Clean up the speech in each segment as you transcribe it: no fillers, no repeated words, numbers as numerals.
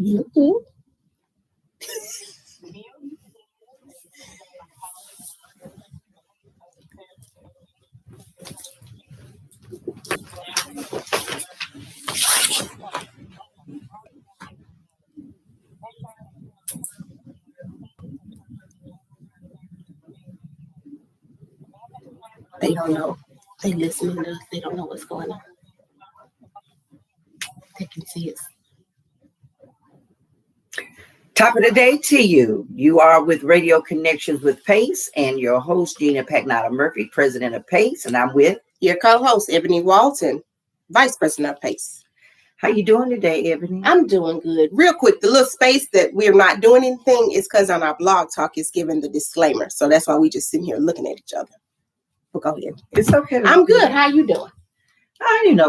Mm-hmm. They don't know. They listening to us. They don't know what's going on. They can see it. Top of the day to you. You are with Radio Connections with Pace and your host, Gina Pagnata Murphy, president of Pace, and I'm with your co-host, Ebony Walton, vice president of Pace. How you doing today, Ebony? I'm doing good. Real quick, the little space that we're not doing anything is because on our blog talk is given the disclaimer. So that's why we just sitting here looking at each other. But go ahead. It's okay. I'm good. How you doing?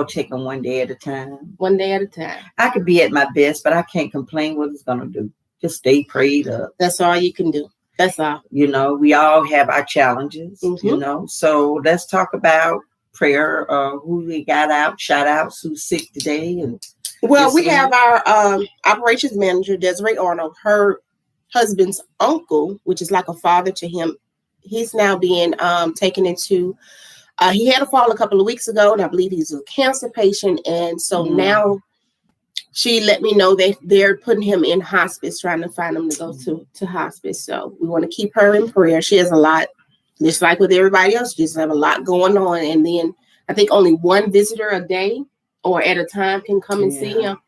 Taking one day at a time. One day at a time. I could be at my best, but I can't complain what it's going to do. Just stay prayed up. That's all you can do. That's all. We all have our challenges, So let's talk about prayer. Who we got out, shout outs, who's sick today. We have our operations manager, Desiree Arnold, her husband's uncle, which is like a father to him. He's now being taken into, he had a fall a couple of weeks ago, and I believe he's a cancer patient. And so now she let me know that they're putting him in hospice, trying to find him to go to hospice. So we want to keep her in prayer. She has a lot, just like with everybody else, just have a lot going on. And then I think only one visitor a day or at a time can come and see him.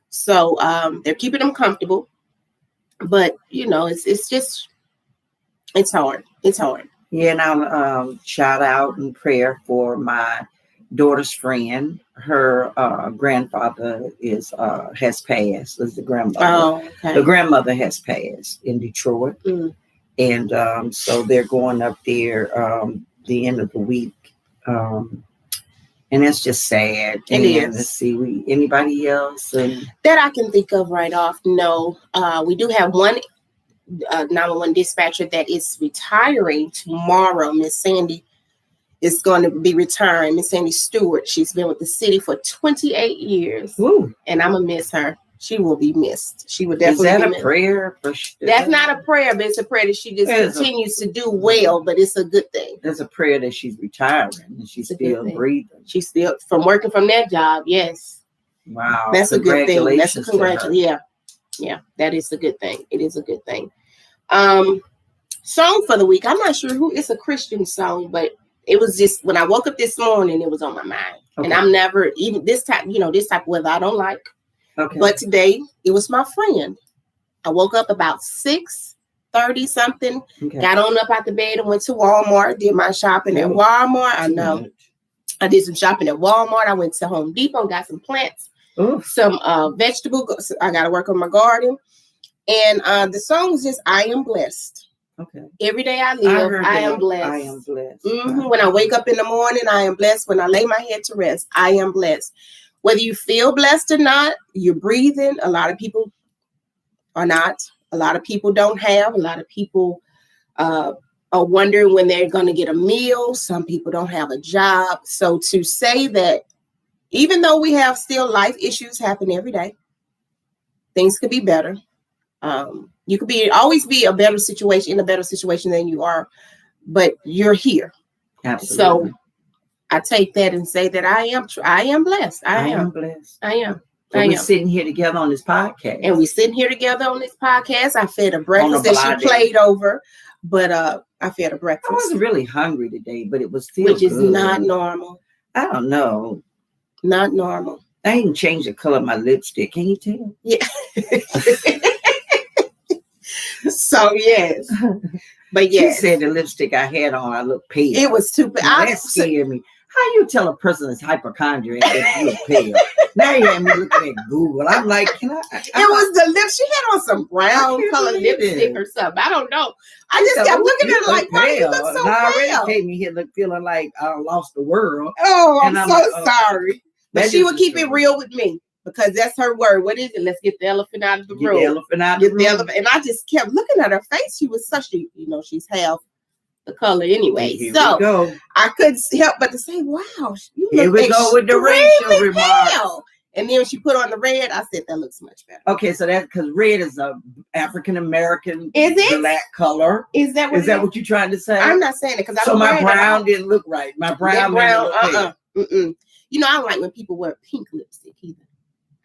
So they're keeping him comfortable. But, it's hard. It's hard. Yeah, and I'll shout out in prayer for my daughter's friend. Her grandfather has passed. Is the grandmother? Oh, okay. The grandmother has passed in Detroit, and so they're going up there the end of the week, and it's just sad. It is. Let's see, anybody else that I can think of right off? No, we do have one 911 dispatcher that is retiring tomorrow. Miss Sandy is going to be retiring. Miss Sandy Stewart. She's been with the city for 28 years. Ooh. And I'm going to miss her. She will be missed. She will definitely be missed. Is that a prayer? That's not a prayer, but it's a prayer that she just continues to do well, but it's a good thing. There's a prayer that she's retiring and she's still breathing. She's still from working from that job, yes. Wow. That's a good thing. That's a congratulations. Yeah, that is a good thing. It is a good thing. Song for the week. I'm not sure who. It's a Christian song, but it was just when I woke up this morning, it was on my mind. Okay. And I'm never even this type of weather I don't like. Okay. But today it was my friend. I woke up about 6:30 something. Okay. Got on up out the bed and went to Walmart. Did my shopping at Walmart. I know. I did some shopping at Walmart. I went to Home Depot, got some plants, some vegetables. I got to work on my garden. And the song is just I Am Blessed. Okay. Every day I live, I am blessed. I am blessed. Mm-hmm. When I wake up in the morning, I am blessed. When I lay my head to rest, I am blessed. Whether you feel blessed or not, you're breathing. A lot of people are not. A lot of people don't have. A lot of people are wondering when they're going to get a meal. Some people don't have a job. So to say that even though we have still life issues happen every day, things could be better. You could always be in a better situation than you are, but you're here. Absolutely. So I take that and say that I am blessed. I am blessed. I am. We're sitting here together on this podcast. And we're sitting here together on this podcast. I fed a breakfast that she played over, but I fed a breakfast. I wasn't really hungry today, but it was still Which is not normal. I don't know. Not normal. I even changed the color of my lipstick. Can you tell? Yeah. So yes, but yes, she said the lipstick I had on, I looked pale. It was too pale. That scared me. How you tell a person is hypochondriac that you look pale? Now you have me looking at Google. I'm like, it was the lip. She had on some brown colored lipstick or something. I don't know. I just kept looking at her like, why you look so pale? I already came in here feeling like I lost the world. Oh, I'm so sorry. But she would keep it real with me. Because that's her word. What is it? Let's get the elephant out of the room. Get the elephant out of the room. And I just kept looking at her face. She was she's half the color anyway. So I couldn't help but to say, wow, you look here we go with the racial remarks. And then when she put on the red, I said, that looks much better. Okay, so that's because red is a African-American black color. Is that what you're trying to say? I'm not saying it because I so my brown didn't look right. My brown You know, I don't like when people wear pink lipstick either.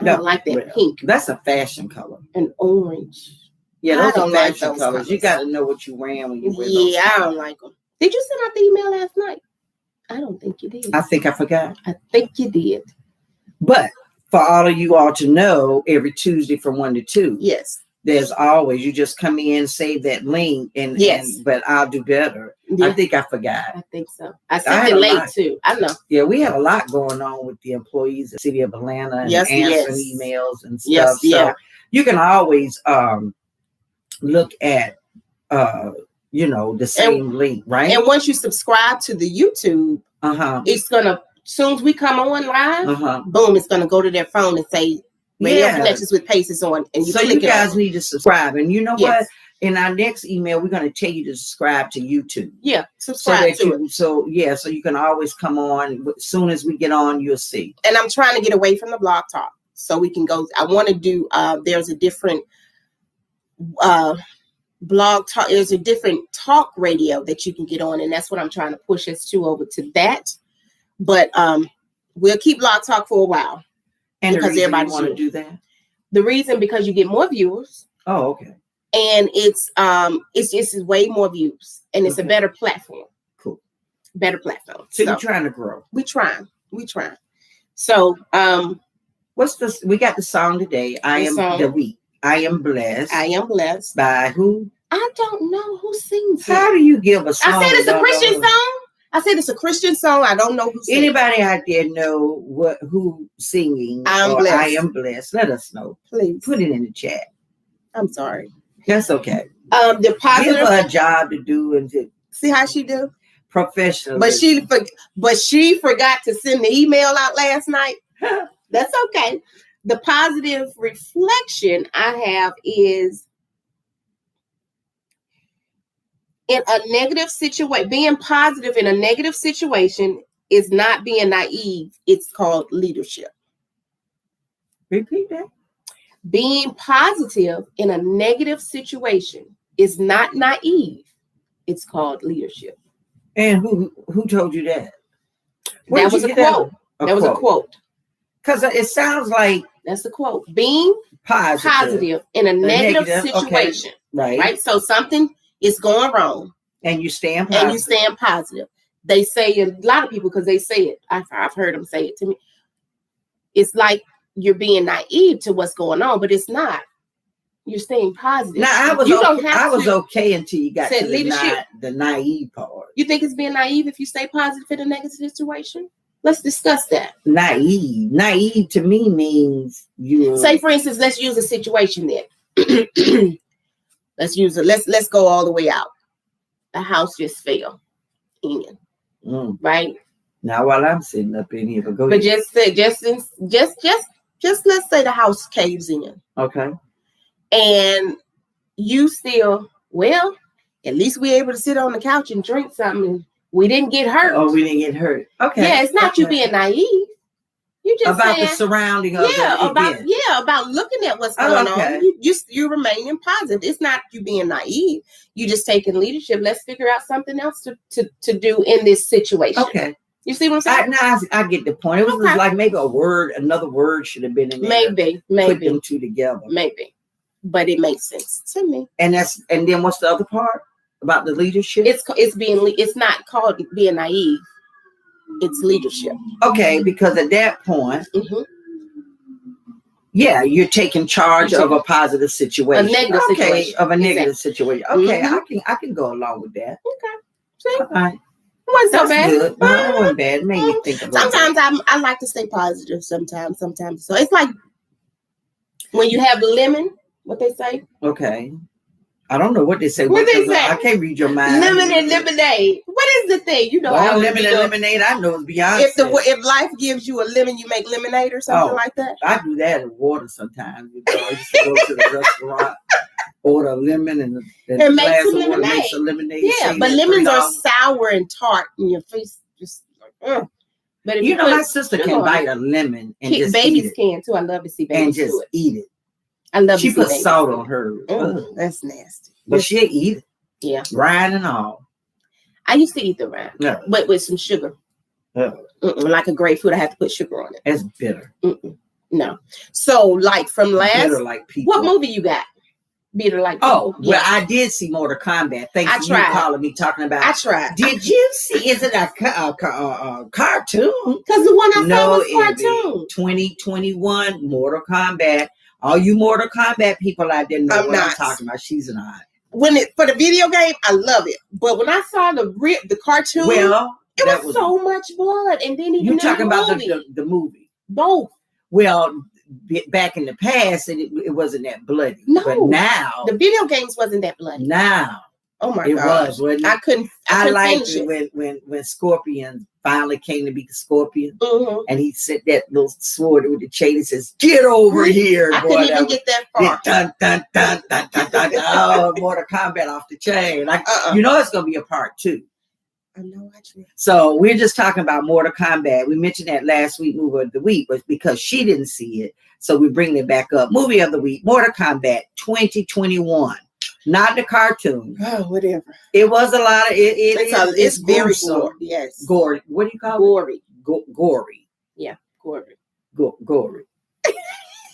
I don't like that pink. That's a fashion color. And orange. Yeah, those are fashion colors. You got to know what you're wearing when you wear those. Yeah, I don't like them. Did you send out the email last night? I don't think you did. I think I forgot. I think you did. But for all of you all to know, every Tuesday from 1 to 2. Yes. There's always, you just come in, save that link, but I'll do better. Yeah. I think I forgot. I think so. I sent it late too. I know. Yeah, we have a lot going on with the employees of the city of Atlanta and answering emails and stuff. So you can always look at the same link, right? And once you subscribe to the YouTube, it's gonna, as soon as we come on live, boom, it's gonna go to their phone and say Radio Connections with Paces on, and you guys need to subscribe. And you know what? In our next email, we're going to tell you to subscribe to YouTube. Yeah, subscribe to it. So you can always come on. As soon as we get on, you'll see. And I'm trying to get away from the blog talk so we can go. I want to do. There's a different blog talk. There's a different talk radio that you can get on, and that's what I'm trying to push us to over to that. But we'll keep blog talk for a while. And because everybody want to do that. The reason, because you get more viewers. Oh, okay. And it's just way more views, and it's a better platform. Cool. Better platform. So you're trying to grow. We trying. So what's this? We got the song today. I am blessed. I am blessed. By who? I don't know who sings it. How do you give a song? I said it's a Christian song. I said it's a Christian song. I don't know who sings. Anybody out there know who singing? I am blessed. Let us know. Please put it in the chat. I'm sorry. That's okay. The positive. Give her a job to do and to see how she do. Professionalism. But she forgot to send the email out last night. That's okay. The positive reflection I have is, in a negative situation, being positive in a negative situation is not being naive. It's called leadership. Repeat that. Being positive in a negative situation is not naive. It's called leadership. And who told you that? That was a quote. That was a quote. Because it sounds like that's a quote. Being positive in a negative situation. Okay. Right. So something is going wrong. And you stand positive. They say, a lot of people, because they say it, I've heard them say it to me. It's like you're being naive to what's going on, but it's not. You're staying positive. Now, I was okay until you got to the naive part. You think it's being naive if you stay positive in a negative situation? Let's discuss that. Naive to me means you. Say, for instance, let's use a situation then. Let's go all the way out. The house just fell in, right? Now, while I'm sitting up in here, but just let's say the house caves in. Okay. And you still, at least we're able to sit on the couch and drink something. We didn't get hurt. Oh, we didn't get hurt. Okay. Yeah, it's not you being naive. You just about the surrounding of about looking at what's going on. You remaining positive. It's not you being naive. You just taking leadership. Let's figure out something else to do in this situation. Okay. You see what I'm saying? I get the point. It was just like maybe another word should have been in there. Maybe. Put them two together. Maybe. But it makes sense to me. And then what's the other part about the leadership? It's not called being naive. It's leadership. Okay, because at that point, you're taking charge of a positive situation. A negative situation. Of a negative situation. Okay, I can go along with that. Okay. See? All right. It wasn't so bad. Good. It wasn't bad. It made me think about sometimes I like to stay positive sometimes. So it's like when you have the lemon, what they say. Okay. I don't know what they say. What they say? I can't read your mind. Lemon and lemonade. What is the thing? You know, lemon and lemonade. I know it's Beyonce. If life gives you a lemon, you make lemonade or something like that. I do that in water sometimes. I used to go to the restaurant, order a lemon and make some lemonade. Yeah, but lemons are sour and tart in your face. Just like, But if my sister can bite a lemon and just babies eat it. Can too. I love to see babies and just eat it. I love. She put salt on hers. That's nasty. But she'll eat it. Yeah, rind and all. I used to eat the rind, but with some sugar. Like a grapefruit, I have to put sugar on it. That's bitter. No. So, like from last, bitter like people. What movie you got? Bitter like people. Well, I did see Mortal Kombat. Thanks for you calling me talking about. I tried. Did you see? Is it a cartoon? Because the one I saw was cartoon. 2021 Mortal Kombat. All you Mortal Kombat people out there know what I'm talking about. She's not. For the video game, I love it. But when I saw the cartoon, it was so much blood. And then you talking about the movie? Both. Well, back in the past, it wasn't that bloody. No, but now the video games wasn't that bloody. Now, oh my god, it was. I couldn't. I liked it when Scorpion finally came to be the Scorpion, and he set that little sword with the chain. And says, "Get over here!" I couldn't even get that far. Dun, dun, dun, dun, dun, dun, dun. Oh, Mortal Kombat off the chain. Like it's gonna be a part 2. I know, actually. So we're just talking about Mortal Kombat. We mentioned that last week, movie of the week, was because she didn't see it. So we bring it back up. Movie of the week, Mortal Kombat 2021. Not the cartoon. Oh, whatever. It was a lot of it's very gory. Yes. Gory. What do you call it? Gory. Yeah, gory. Gory.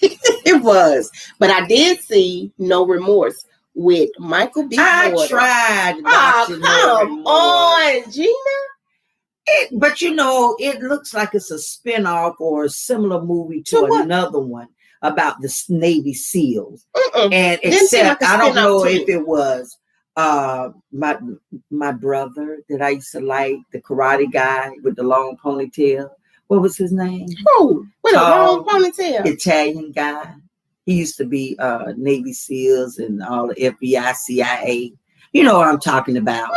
It was. But I did see No Remorse with Michael B. Jordan. I tried. Come on, Gina. But it looks like it's a spinoff or a similar movie to another one about the Navy SEALs. And except I don't know if it was my brother that I used to like, the karate guy with the long ponytail. What was his name? Who? With a long ponytail? Italian guy. He used to be Navy SEALs and all the FBI, CIA. You know what I'm talking about.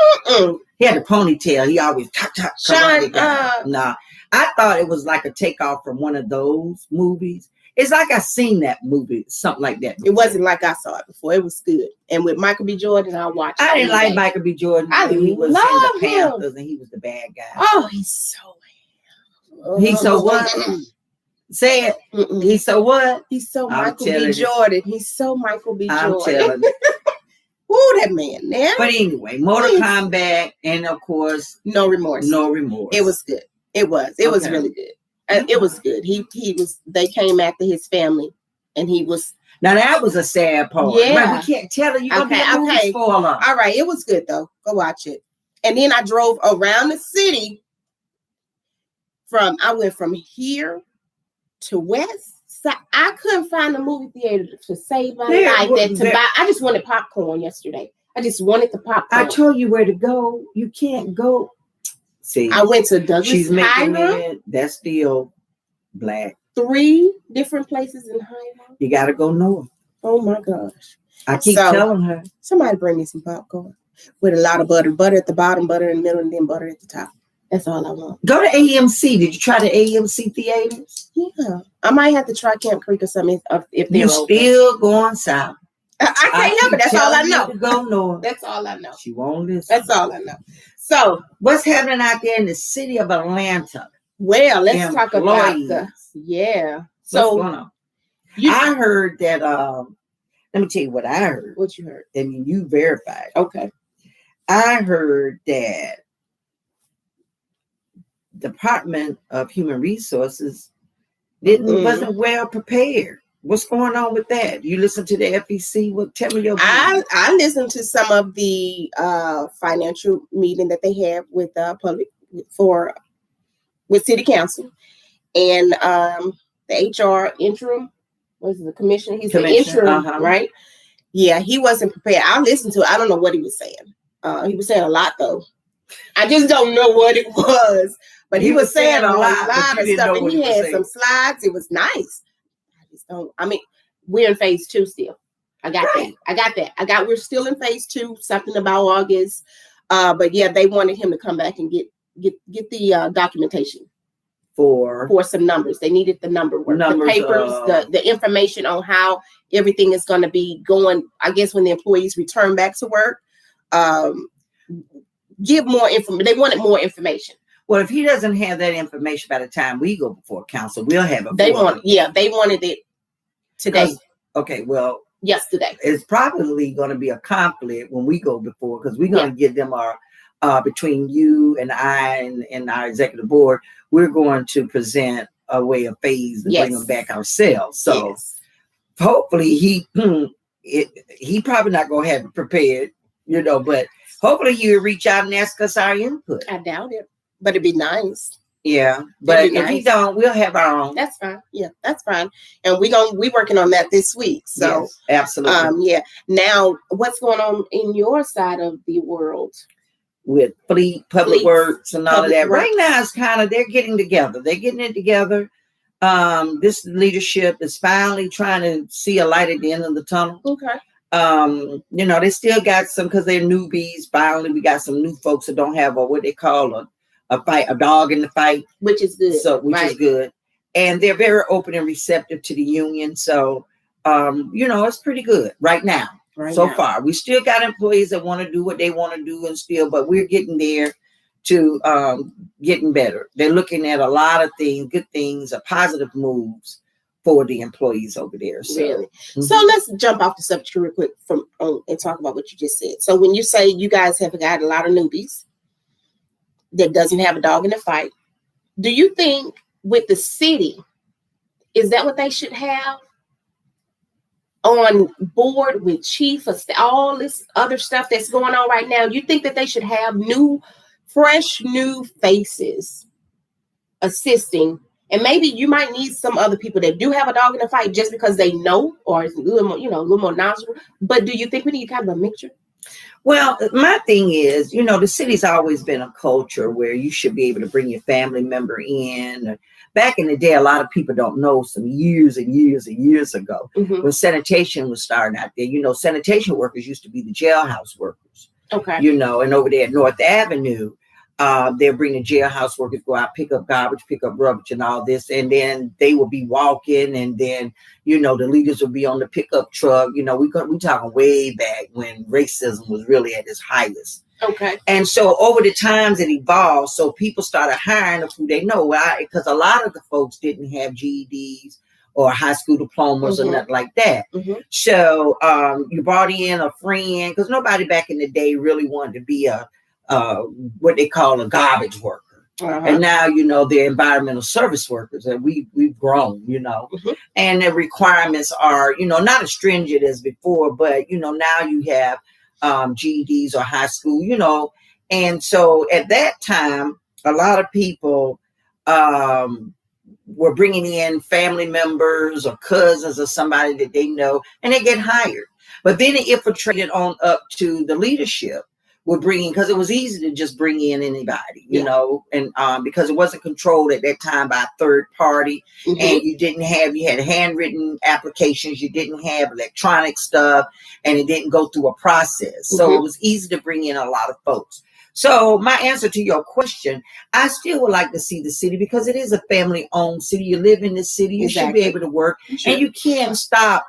He had a ponytail. He always talk. Sean, nah. I thought it was like a takeoff from one of those movies. It's like I seen that movie, something like that before. It wasn't like I saw it before. It was good. And with Michael B. Jordan, I watched it. I didn't like Michael B. Jordan. He was in the Panthers and he was the bad guy. Oh, he's so He's so what? Say it. He's so what? He's so Michael B. Jordan. He's so Michael B. Jordan. I'm telling you. Ooh, that man now. But anyway, Mortal Kombat, and of course, No Remorse. No Remorse. It was good. It was really good. It was good. They came after his family, and he was. Now that was a sad part. Yeah, man, we can't tell you. Okay. Spoiler. All right, it was good though. Go watch it. And then I drove around the city. I went from here to west. So I couldn't find a movie theater to save my life. I just wanted popcorn yesterday. I just wanted the popcorn. I told you where to go. You can't go. See, I went to Douglas. She's making it. That's still black. 3 different places in Highland. You got to go north. Oh my gosh! I keep telling her. Somebody bring me some popcorn with a lot of butter. Butter at the bottom, butter in the middle, and then butter at the top. That's all I want. Go to AMC. Did you try the AMC theaters? Yeah. I might have to try Camp Creek or something if they're still going south. I can't help it. That's all I know. To go north. That's all I know. She won't listen. That's all I know. So what's happening out there in the city of Atlanta? Well, let's talk about So what's going on? I heard that let me tell you what I heard. What you heard? And you verified. Okay. I heard that Department of Human Resources wasn't well prepared. What's going on with that? You listen to the FEC? Tell me your opinion. I listened to some of the financial meeting that they have with public with city council and the HR interim. Was the commissioner? He's the interim, right? Yeah, he wasn't prepared. I listened to it. I don't know what he was saying. He was saying a lot though. I just don't know what it was. But he was saying a lot of stuff, and he had some slides. It was nice. We're in phase 2 still. I got that. We're still in phase 2. Something about August. But yeah, they wanted him to come back and get the documentation for some numbers. They needed the numbers, the papers, the information on how everything is going to be going. I guess when the employees return back to work, give more information. They wanted more information. Well, if he doesn't have that information by the time we go before council, we'll have it. They wanted it today. Okay, well, yesterday. It's probably going to be a conflict when we go before, because we're going to give them our between you and I and our executive board, we're going to present a way of phase and bring them back ourselves. So hopefully he probably not going to have it prepared, but hopefully he'll reach out and ask us our input. I doubt it, but it'd be nice. Yeah, but if he don't, we'll have our own. That's fine. Yeah, that's fine. And we working on that this week. So yes, absolutely. Yeah. Now, what's going on in your side of the world with public works and all of that? Right now, it's kind of they're getting together. They're getting it together. This leadership is finally trying to see a light at the end of the tunnel. Okay. They still got some, because they're newbies. Finally, we got some new folks that don't have what they call a dog in the fight, which is good. So which is good, and they're very open and receptive to the union. So it's pretty good right now. So far, we still got employees that want to do what they want to do, but we're getting there to getting better. They're looking at a lot of things, good things, positive moves for the employees over there. So. Really? Mm-hmm. So let's jump off the subject real quick and talk about what you just said. So when you say you guys have got a lot of newbies that doesn't have a dog in the fight, do you think with the city, is that what they should have on board with chief of all this other stuff that's going on right now? You think that they should have fresh new faces assisting, and maybe you might need some other people that do have a dog in the fight just because they know, or it's a little more, a little more knowledgeable. But do you think we need kind of a mixture? Well, my thing is, the city's always been a culture where you should be able to bring your family member in. Back in the day, a lot of people don't know, some years and years and years ago, when sanitation was starting out there, sanitation workers used to be the jailhouse workers. Okay. And over there at North Avenue, they'll bring the jailhouse workers, go out, pick up garbage, pick up rubbish and all this. And then they will be walking, and then, the leaders will be on the pickup truck. We talking way back when racism was really at its highest. Okay. And so over the times it evolved, so people started hiring who they know. Because a lot of the folks didn't have GEDs or high school diplomas or nothing like that. So you brought in a friend, because nobody back in the day really wanted to be what they call a garbage worker. And now, they're environmental service workers, and we've grown, and the requirements are, not as stringent as before, but, now you have GEDs or high school, and so at that time, a lot of people were bringing in family members or cousins or somebody that they know, and they get hired. But then it infiltrated on up to the leadership. We're bringing, because it was easy to just bring in anybody, and because it wasn't controlled at that time by a third party, and you had handwritten applications, you didn't have electronic stuff, and it didn't go through a process. So it was easy to bring in a lot of folks. So my answer to your question, I still would like to see the city, because it is a family-owned city. You live in this city, you should be able to work, and you can't stop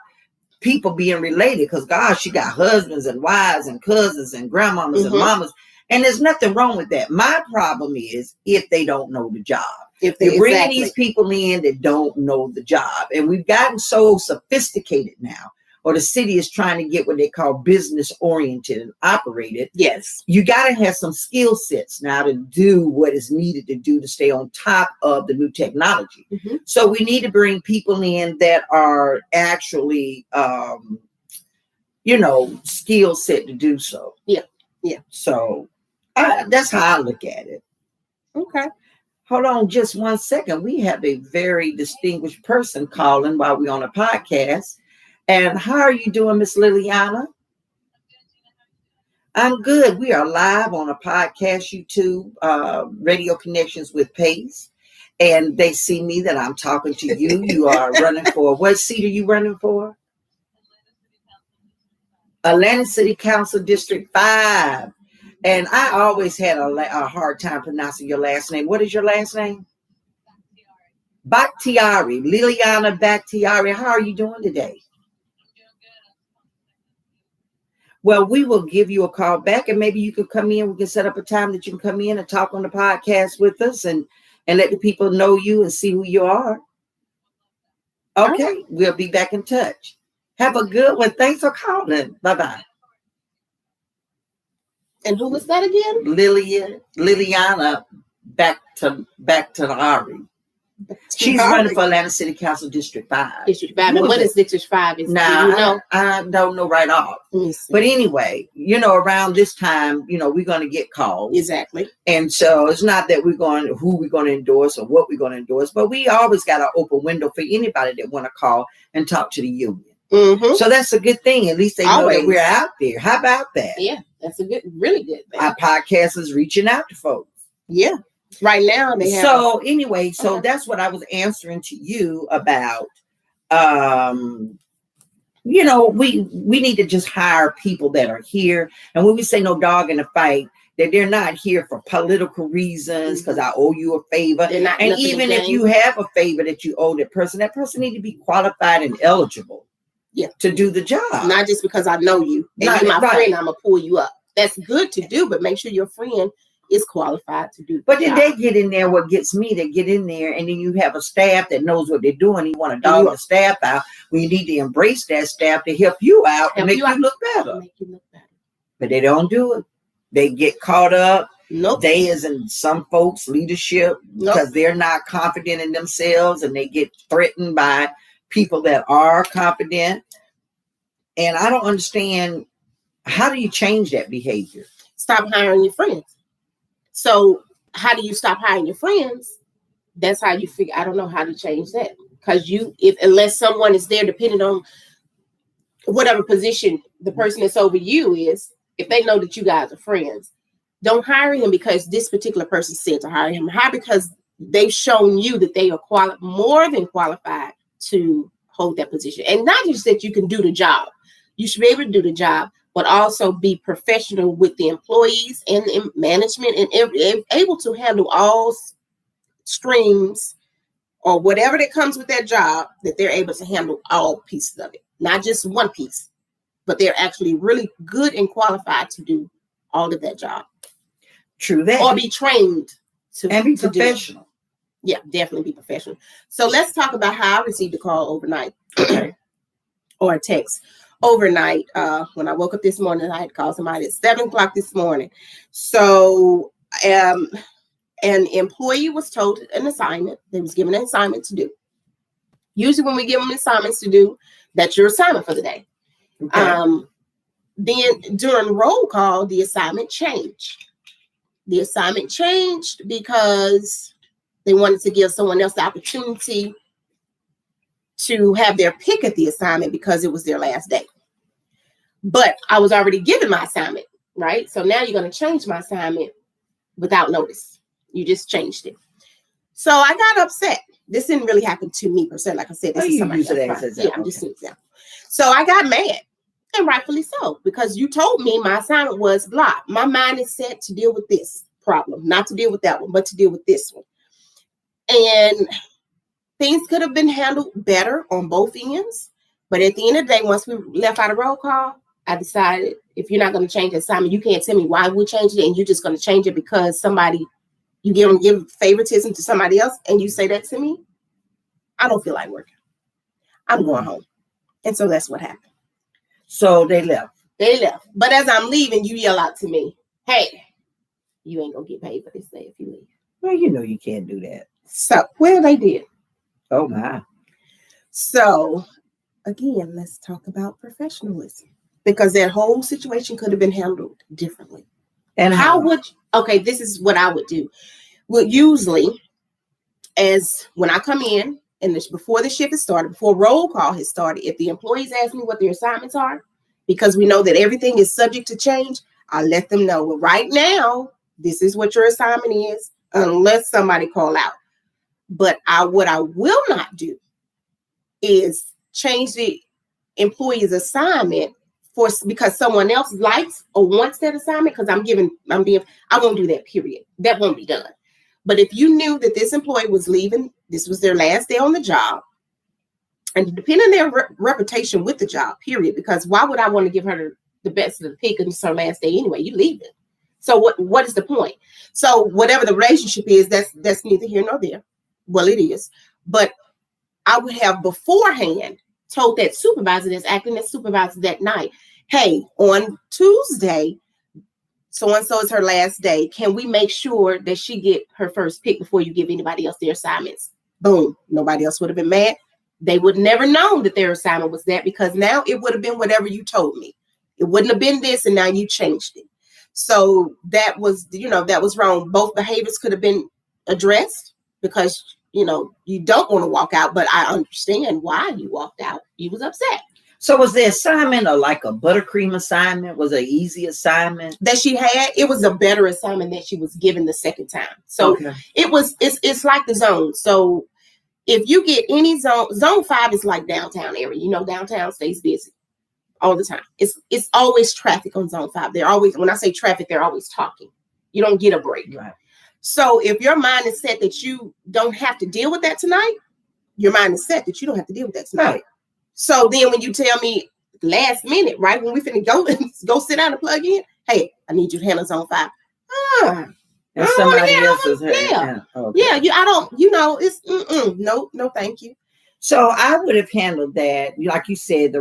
people being related, because gosh, you got husbands and wives and cousins and grandmamas and mamas, and there's nothing wrong with that. My problem is if they don't know the job. If they're bringing these people in that don't know the job, and we've gotten so sophisticated now, or the city is trying to get what they call business oriented and operated. Yes. You got to have some skill sets now to do what is needed to do to stay on top of the new technology. So we need to bring people in that are actually, skill set to do so. Yeah. Yeah. So that's how I look at it. Okay. Hold on just 1 second. We have a very distinguished person calling while we're on a podcast. And how are you doing, Miss Liliana? I'm good. We are live on a podcast, YouTube, Radio Connections with Pace. And they see me that I'm talking to you. You are running for, what seat are you running for? Atlanta City Council District 5. And I always had a hard time pronouncing your last name. What is your last name? Bakhtiari. Liliana Bakhtiari. How are you doing today? Well, we will give you a call back, and maybe you can come in. We can set up a time that you can come in and talk on the podcast with us and let the people know you and see who you are. Okay, right. We'll be back in touch. Have a good one. Thanks for calling. Bye-bye. And who was that again? Liliana, back to Ari. She's running for Atlanta City Council District 5. District 5. And what is District 5? Nah, I don't know right off. But anyway, around this time, we're going to get calls. Exactly. And so it's not that who we're going to endorse or what we're going to endorse, but we always got an open window for anybody that want to call and talk to the union. Mm-hmm. So that's a good thing. At least they know that we're out there. How about that? Yeah, that's really good thing. Our podcast is reaching out to folks. Yeah. Right now they have. So anyway, that's what I was answering to you about. We need to just hire people that are here. And when we say no dog in the fight, that they're not here for political reasons because I owe you a favor. And even if you have a favor that you owe that person need to be qualified and eligible to do the job. Not just because I know you. And you're my friend, I'm going to pull you up. That's good to do, but make sure your friend is qualified to do. But then they get in there. What gets me, they get in there, and then you have a staff that knows what they're doing. You want to dog the staff out. We need to embrace that staff to help you out and make you look better. But they don't do it. They get caught up. Nope. They as in some folks' leadership because they're not confident in themselves, and they get threatened by people that are confident. And I don't understand, how do you change that behavior? Stop hiring your friends. So how do you stop hiring your friends? That's how you figure. I don't know how to change that, because unless someone is there, depending on whatever position the person that's over you is, if they know that you guys are friends, don't hire him because this particular person said to hire him. Hire because they've shown you that they are more than qualified to hold that position, and not just that you can do the job. You should be able to do the job, but also be professional with the employees and management and able to handle all streams or whatever that comes with that job, that they're able to handle all pieces of it, not just one piece, but they're actually really good and qualified to do all of that job. True that. Or be trained to be professional. Yeah, definitely be professional. So let's talk about how I received a call overnight or a text. Overnight, when I woke up this morning, I had called somebody at 7:00 this morning. So an employee was told an assignment. They was given an assignment to do. Usually when we give them assignments to do, that's your assignment for the day. Okay. Then during roll call, the assignment changed. The assignment changed because they wanted to give someone else the opportunity to have their pick at the assignment because it was their last day. But I was already given my assignment, right? So now you're going to change my assignment without notice. You just changed it. So I got upset. This didn't really happen to me per se. Like I said, this is somebody else. Yeah, I'm just an example. So I got mad, and rightfully so, because you told me my assignment was blah. My mind is set to deal with this problem, not to deal with that one, but to deal with this one. And things could have been handled better on both ends. But at the end of the day, once we left out of roll call, I decided, if you're not going to change the assignment, you can't tell me why we changed it, and you're just going to change it because you give favoritism to somebody else, and you say that to me. I don't feel like working. I'm going home. And so that's what happened. So they left. But as I'm leaving, you yell out to me, hey, you ain't going to get paid for this day if you leave. Well, you can't do that. So, well, they did. Oh, my. So, again, let's talk about professionalism, because that whole situation could have been handled differently. And okay, this is what I would do. Well, usually, as when I come in, and before the shift has started, before roll call has started, if the employees ask me what their assignments are, because we know that everything is subject to change, I let them know, well, right now, this is what your assignment is, unless somebody call out. But what I will not do is change the employee's assignment because someone else likes or wants that assignment, because I won't do that, period. That won't be done. But if you knew that this employee was leaving, this was their last day on the job, and depending on their reputation with the job, period, because why would I want to give her the best of the pick and it's her last day anyway. You leave it. So what is the point? So whatever the relationship is, that's neither here nor there. Well, it is. But I would have beforehand told that supervisor that's acting as supervisor that night, hey, on Tuesday, so-and-so is her last day. Can we make sure that she get her first pick before you give anybody else their assignments? Boom. Nobody else would have been mad. They would never known that their assignment was that, because now it would have been whatever you told me. It wouldn't have been this, and now you changed it. So that was, that was wrong. Both behaviors could have been addressed, because, you don't want to walk out, but I understand why you walked out. You was upset. So was the assignment like a buttercream assignment? Was it an easy assignment that she had? It was a better assignment that she was given the second time. So it's like the zone. So if you get any zone 5 is like downtown area. Downtown stays busy all the time. It's always traffic on zone 5. They're always, when I say traffic, they're always talking. You don't get a break. Right. So if your mind is set that you don't have to deal with that tonight, your mind is set that you don't have to deal with that tonight. Right. So then when you tell me last minute, right, when we finna go sit down and plug in, hey, I need you to handle zone 5. And somebody else is yeah. Okay. Yeah, I don't, it's no, thank you. So I would have handled that, like you said,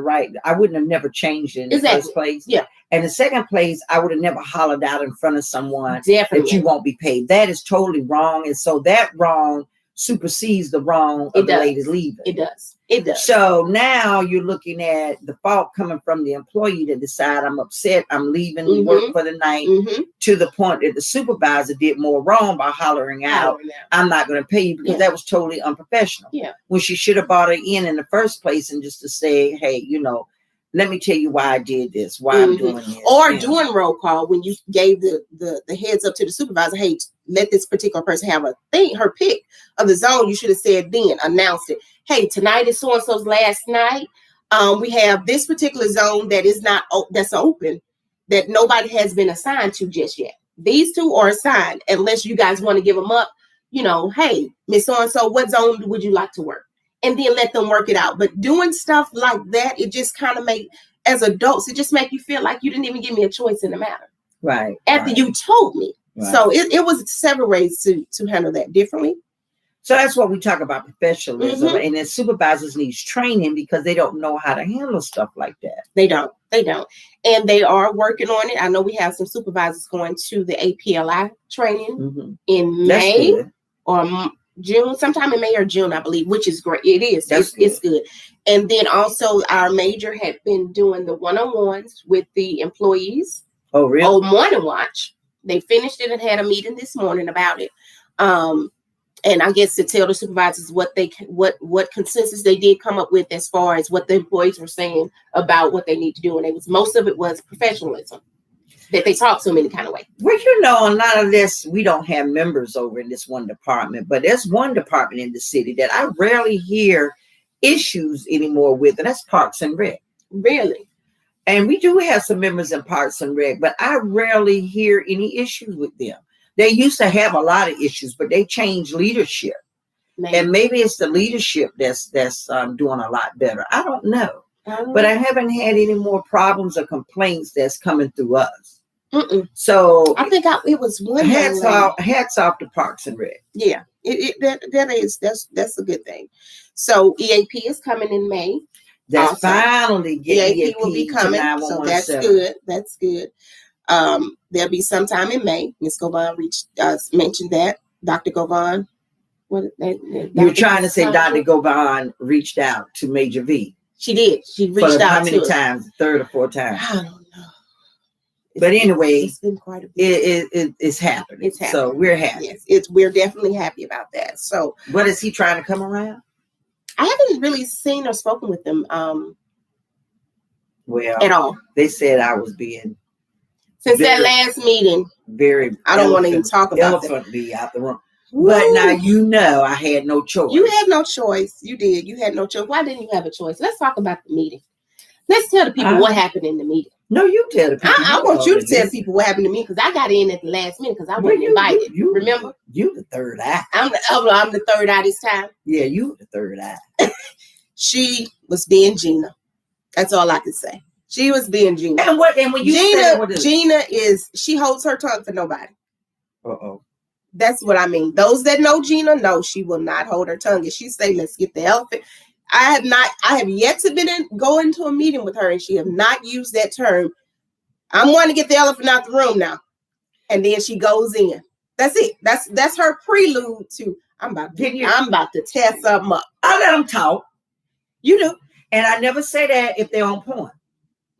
I wouldn't have never changed it in the first place. Yeah. And the second place, I would have never hollered out in front of someone Definitely. that you won't be paid. That is totally wrong. And so that wrong supersedes the wrong of the lady leaving. It does. So now you're looking at the fault coming from the employee to decide, I'm upset, I'm leaving work for the night, to the point that the supervisor did more wrong by hollering out, I'm not going to pay you, because that was totally unprofessional. Yeah. When she should have brought her in the first place and just to say, hey, let me tell you why I did this, why I'm doing this. Or doing roll call when you gave the heads up to the supervisor, hey, let this particular person have her pick of the zone. You should have said then, announced it. Hey, tonight is so-and-so's last night. We have this particular zone that is that's open, that nobody has been assigned to just yet. These two are assigned, unless you guys want to give them up. Hey, Miss So-and-so, what zone would you like to work? And then let them work it out. But doing stuff like that, it just kind of as adults, it just make you feel like you didn't even give me a choice in the matter. Right. After you told me. Right. So it was several ways to handle that differently. So that's what we talk about, professionalism. And then supervisors needs training, because they don't know how to handle stuff like that. They don't. And they are working on it. I know we have some supervisors going to the APLI training in May or June, sometime in May or June, I believe, which is great. It is. It's good. And then also our major had been doing the one-on-ones with the employees. Oh, really? Oh, Morning Watch. They finished it and had a meeting this morning about it. And I guess to tell the supervisors what consensus they did come up with as far as what the employees were saying about what they need to do. And most of it was professionalism, that they talk so many kind of way. Well, a lot of this, we don't have members over in this one department, but there's one department in the city that I rarely hear issues anymore with, and that's Parks and Rec. Really? And we do have some members in Parks and Rec, but I rarely hear any issues with them. They used to have a lot of issues, but they changed leadership. And maybe it's the leadership that's doing a lot better. I don't know. But I haven't had any more problems or complaints that's coming through us. So I think it was one. Hats off to Parks and Rec. Yeah, that's a good thing. So EAP is coming in May. That's finally getting EAP will be coming. So that's good. That's good. There'll be sometime in May. Ms. Govan mentioned that. Dr. Govan. You're trying to say Dr. Govan reached out to Major V. She did. She reached out. How many times? Third or fourth time? I don't know. But anyway, it's been quite a bit. It's happening. It's happening. So we're happy. Yes, we're definitely happy about that. So, what is he trying to come around? I haven't really seen or spoken with them. Well, at all. They said I was being since that last meeting. Very. I don't want to even talk about elephant be out the room. But now I had no choice. You had no choice. You did. You had no choice. Why didn't you have a choice? Let's talk about the meeting. Let's tell the people what happened in the meeting. No, you tell the people. I want you to tell people what happened to me, because I got in at the last minute because I wasn't invited. You remember? You the third eye. I'm the third eye this time. Yeah, you the third eye. She was being Gina. That's all I can say. She was being Gina. And when you Gina is she holds her tongue for nobody. Uh-oh. That's what I mean. Those that know Gina know she will not hold her tongue. If she say, let's get the elephant. I have yet to go into a meeting with her and she have not used that term. I'm wanting to get the elephant out the room now. And then she goes in. That's it. That's her prelude to I'm about to tear something up. I let them talk. You do. And I never say that if they're on point.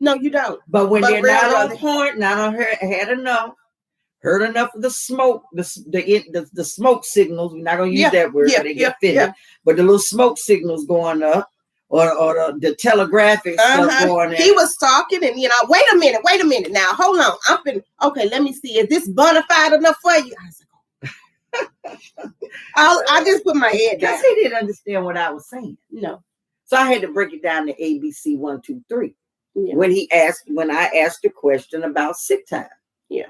No, you don't. But when they're not on point, not had enough. Heard enough of the smoke, the smoke signals. We're not gonna use that word, but they get fitted. Yeah. But the little smoke signals going up, or the telegraphic stuff going. He was talking, and wait a minute. Now, hold on. Okay. Let me see. Is this bona fide enough for you? I was like, I just put my head down. Because he didn't understand what I was saying. No. So I had to break it down to ABC 1, 2, 3. Yeah. When I asked a question about sick time. Yeah.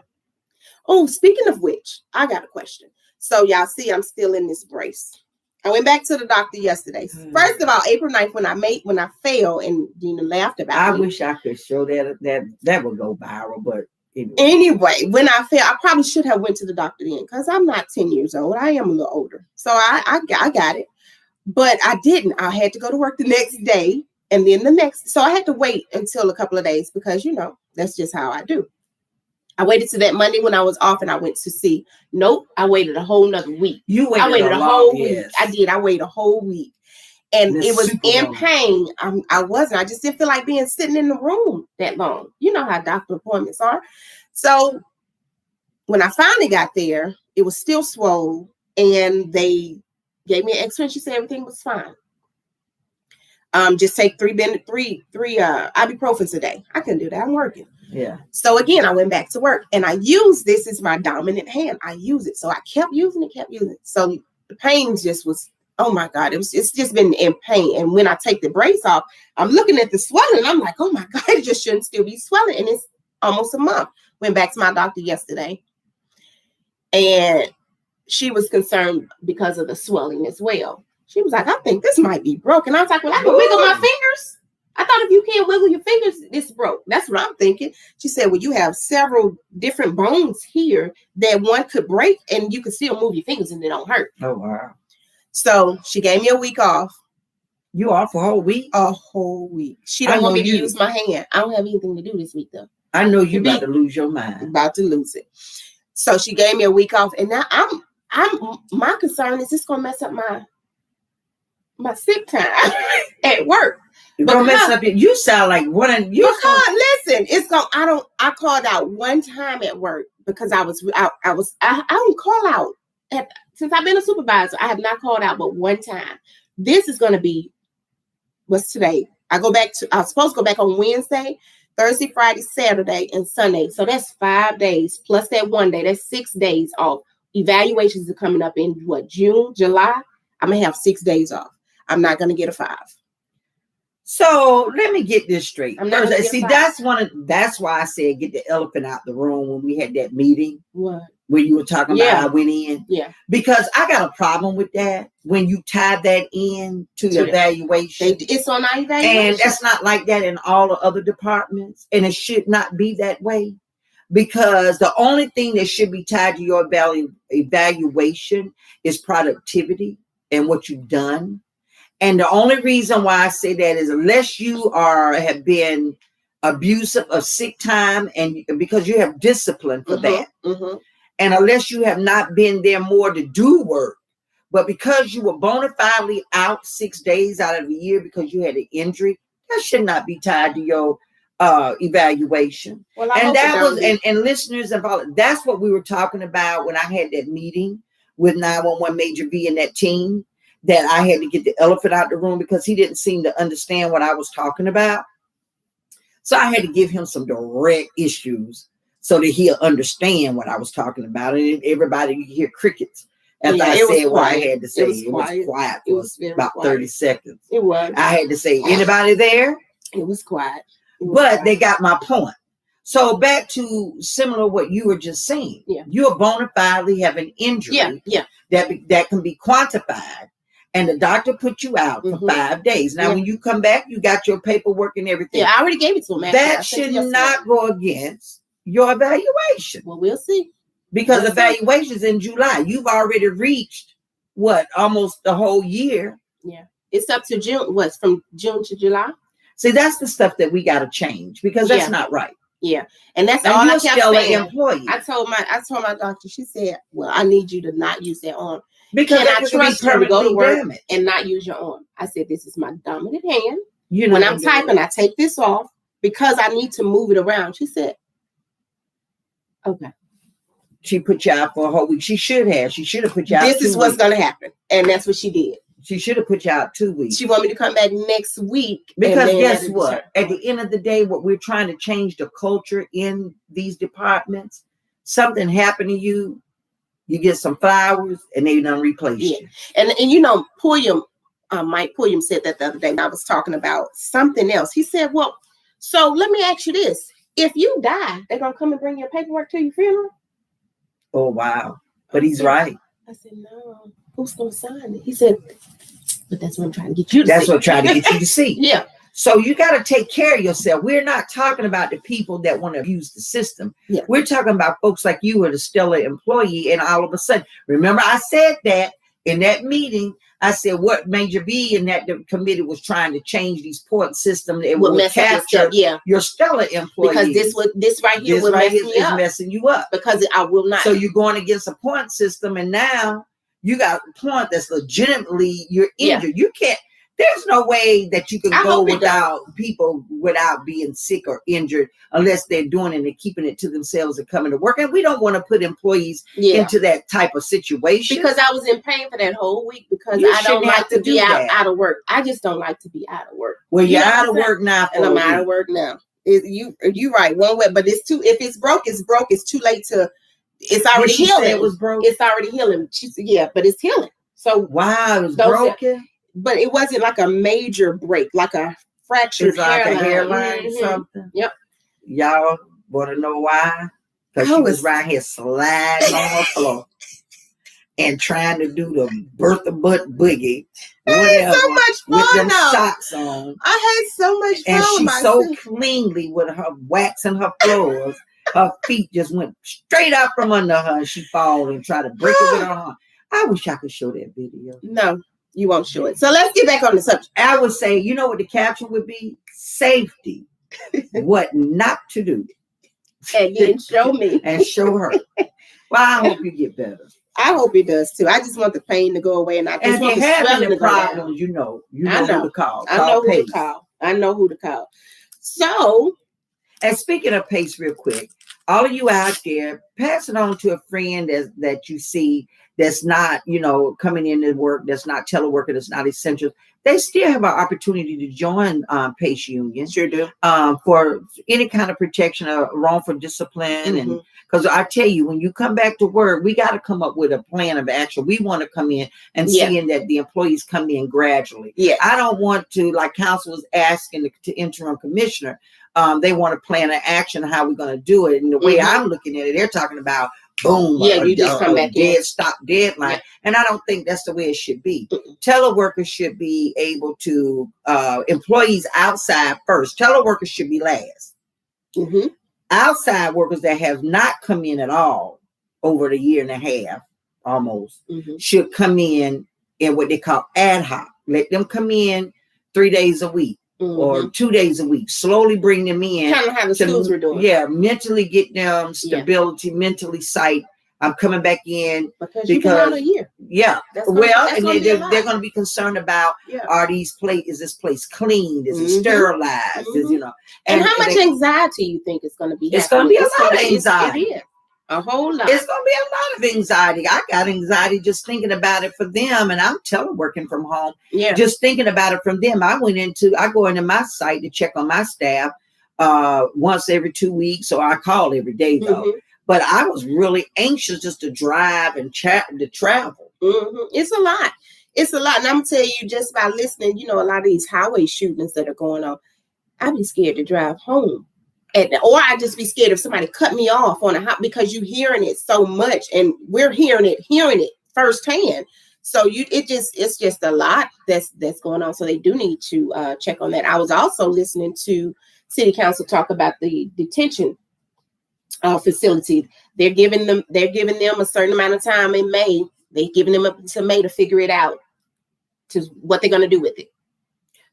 Oh, speaking of which, I got a question. So y'all see, I'm still in this brace. I went back to the doctor yesterday. First of all, April 9th, when I fell and Gina laughed about it. I wish I could show that would go viral, but anyway, when I fell, I probably should have went to the doctor then because I'm not 10 years old. I am a little older. So I got it. But I didn't. I had to go to work the next day and then so I had to wait until a couple of days because, that's just how I do. I waited to that Monday when I was off and I went to see. Nope, I waited a whole nother week. I waited a whole week. I did. I waited a whole week. And it was in pain. I wasn't. I just didn't feel like sitting in the room that long. You know how doctor appointments are. So when I finally got there, it was still swollen. And they gave me an X-ray and she said everything was fine. Just take three ibuprofens a day. I couldn't do that. I'm working. Yeah. So again, I went back to work and I used this as my dominant hand. I use it. So I kept using it. So the pain just was, oh my God, it's just been in pain. And when I take the brace off, I'm looking at the swelling. I'm like, oh my God, it just shouldn't still be swelling. And it's almost a month. Went back to my doctor yesterday. And she was concerned because of the swelling as well. She was like, I think this might be broken. I was like, well, I can wiggle my fingers. I thought if you can't wiggle your fingers, it's broke. That's what I'm thinking. She said, well, you have several different bones here that one could break and you can still move your fingers and they don't hurt. Oh, wow. So she gave me a week off. You off a whole week? A whole week. She don't want me to use my hand. I don't have anything to do this week, though. I know you're about to lose your mind. About to lose it. So she gave me a week off. And now my concern is it's going to mess up my sick time at work. You sound like one of you. Listen, I called out one time at work because I don't call out since I've been a supervisor. I have not called out but one time. This is going to be what's today. I was supposed to go back on Wednesday, Thursday, Friday, Saturday, and Sunday. So that's 5 days plus that one day. That's 6 days off. Evaluations are coming up in June, July. I'm gonna have 6 days off. I'm not gonna get a 5. So let me get this straight. That's why I said get the elephant out the room when we had that meeting. What? When you were talking about I went in. Yeah. Because I got a problem with that when you tie that in to the evaluation. It's on our evaluation. And that's not like that in all the other departments. And it should not be that way. Because the only thing that should be tied to your evaluation is productivity and what you've done. And the only reason why I say that is unless you have been abusive of sick time and because you have discipline for that. Mm-hmm. And unless you have not been there more to do work, but because you were bona fidely out 6 days out of the year because you had an injury, that should not be tied to your evaluation. Well, and listeners involved, that's what we were talking about when I had that meeting with 911 Major V and that team, that I had to get the elephant out the room because he didn't seem to understand what I was talking about. So I had to give him some direct issues so that he'll understand what I was talking about. And everybody, you hear crickets after I said what I had to say. It was quiet for about 30 seconds. It was. I had to say, anybody there? It was quiet. But they got my point. So back to similar what you were just saying. Yeah. You're bona fidely have an injury that can be quantified. and the doctor put you out for 5 days. Now, when you come back, you got your paperwork and everything. Yeah, I already gave it to him. That should not go against your evaluation. Well, we'll see. Because evaluation's in July. You've already reached almost the whole year. Yeah. It's up to June. What's from June to July? See, that's the stuff that we got to change because that's not right. Yeah. And that's all I kept saying. Employee. I told my doctor, she said, well, I need you to not use that arm. Because I trust you to go to work and not use your arm. I said, this is my dominant hand. When I'm typing, I take this off because I need to move it around. She said, okay. She put you out for a whole week. She should have put you out. This is what's going to happen. And that's what she did. She should have put you out 2 weeks. She wanted me to come back next week. Because guess what? At the end of the day, what we're trying to change the culture in these departments, something happened to you, you get some flowers, and they done replace you. And you know, Pulliam, Mike Pulliam said that the other day when I was talking about something else. He said, well, so let me ask you this. If you die, they're going to come and bring your paperwork to your funeral? Oh, wow. But he's right. I said, no. Who's going to sign it? He said, but that's what I'm trying to get you to see. That's what I'm trying to get you to see. Yeah. So you got to take care of yourself. We're not talking about the people that want to abuse the system. Yeah. We're talking about folks like you are the stellar employee. And all of a sudden, remember I said that in that meeting, I said what Major B and that the committee was trying to change these point systems. It will capture your stellar employees. Because this right here will mess me up. Messing you up. Because I will not. So you're going against a point system, and now you got a point that's legitimately you're injured. You can't. There's no way that you can go without being sick or injured unless they're doing it and keeping it to themselves and coming to work. And we don't want to put employees into that type of situation. Because I was in pain for that whole week because I don't like to be out of work. I just don't like to be out of work. Well, you're out of work now. And I'm out of work now. You're right. One way, but it's if it's broke, it's broke. It's too late to. It's already healing. It was broke. It's already healing. She said, yeah, but it's healing. So wow, it was broken. But it wasn't like a major break, like a fractured hairline or something. Yep. Y'all want to know why? Because she was right here sliding on her floor and trying to do the Bertha Butt boogie. Whatever, so much fun with them socks on. I had so much fun. And she's so cleanly with her waxing her floors. Her feet just went straight out from under her and she fall and try to break it with her arm. I wish I could show that video. No. You won't show it. So let's get back on the subject. I would say, you know what the caption would be? Safety. What not to do. And then show me. And show her. Well, I hope you get better. I hope it does too. I just want the pain to go away. And I just want the swelling to go down. You know who to call. I know who to call. I know who to call. So. And speaking of PACE real quick, all of you out there, pass it on to a friend that you see that's not, coming into work, that's not teleworker, that's not essential. They still have an opportunity to join PACE union. Sure do. For any kind of protection or wrongful discipline. And because I tell you, when you come back to work, we got to come up with a plan of action. We want to come in and seeing that the employees come in gradually. Yeah. I don't want to, like council was asking the interim commissioner, they want to plan an action how we're going to do it. And the way I'm looking at it, they're talking about boom, you just come back deadline. Yeah. And I don't think that's the way it should be. Teleworkers should be able to, employees outside first. Teleworkers should be last. Outside workers that have not come in at all over the year and a half, almost, should come in what they call ad hoc. Let them come in 3 days a week. Or 2 days a week, slowly bring them in. Kind of how the schools were doing. Yeah, mentally get them stability, mentally sight. I'm coming back in because you've been out a year. Yeah, they're going to be concerned about is this place clean? Is it sterilized? Is, and how much anxiety you think it's going to be? It's going to be a lot of anxiety. It is. A whole lot. It's going to be a lot of anxiety. I got anxiety just thinking about it for them, and I'm teleworking from home. Yeah. Just thinking about it from them. I go into my site to check on my staff once every 2 weeks, or I call every day though. But I was really anxious just to drive and to travel. It's a lot. It's a lot. And I'm going to tell you, just by listening, a lot of these highway shootings that are going on, I'd be scared to drive home. Or I'd just be scared if somebody cut me off on because you're hearing it so much, and we're hearing it firsthand. So it's just a lot that's going on. So they do need to check on that. I was also listening to City Council talk about the detention facility. They're giving them a certain amount of time in May. They're giving them up until May to figure it out to what they're going to do with it.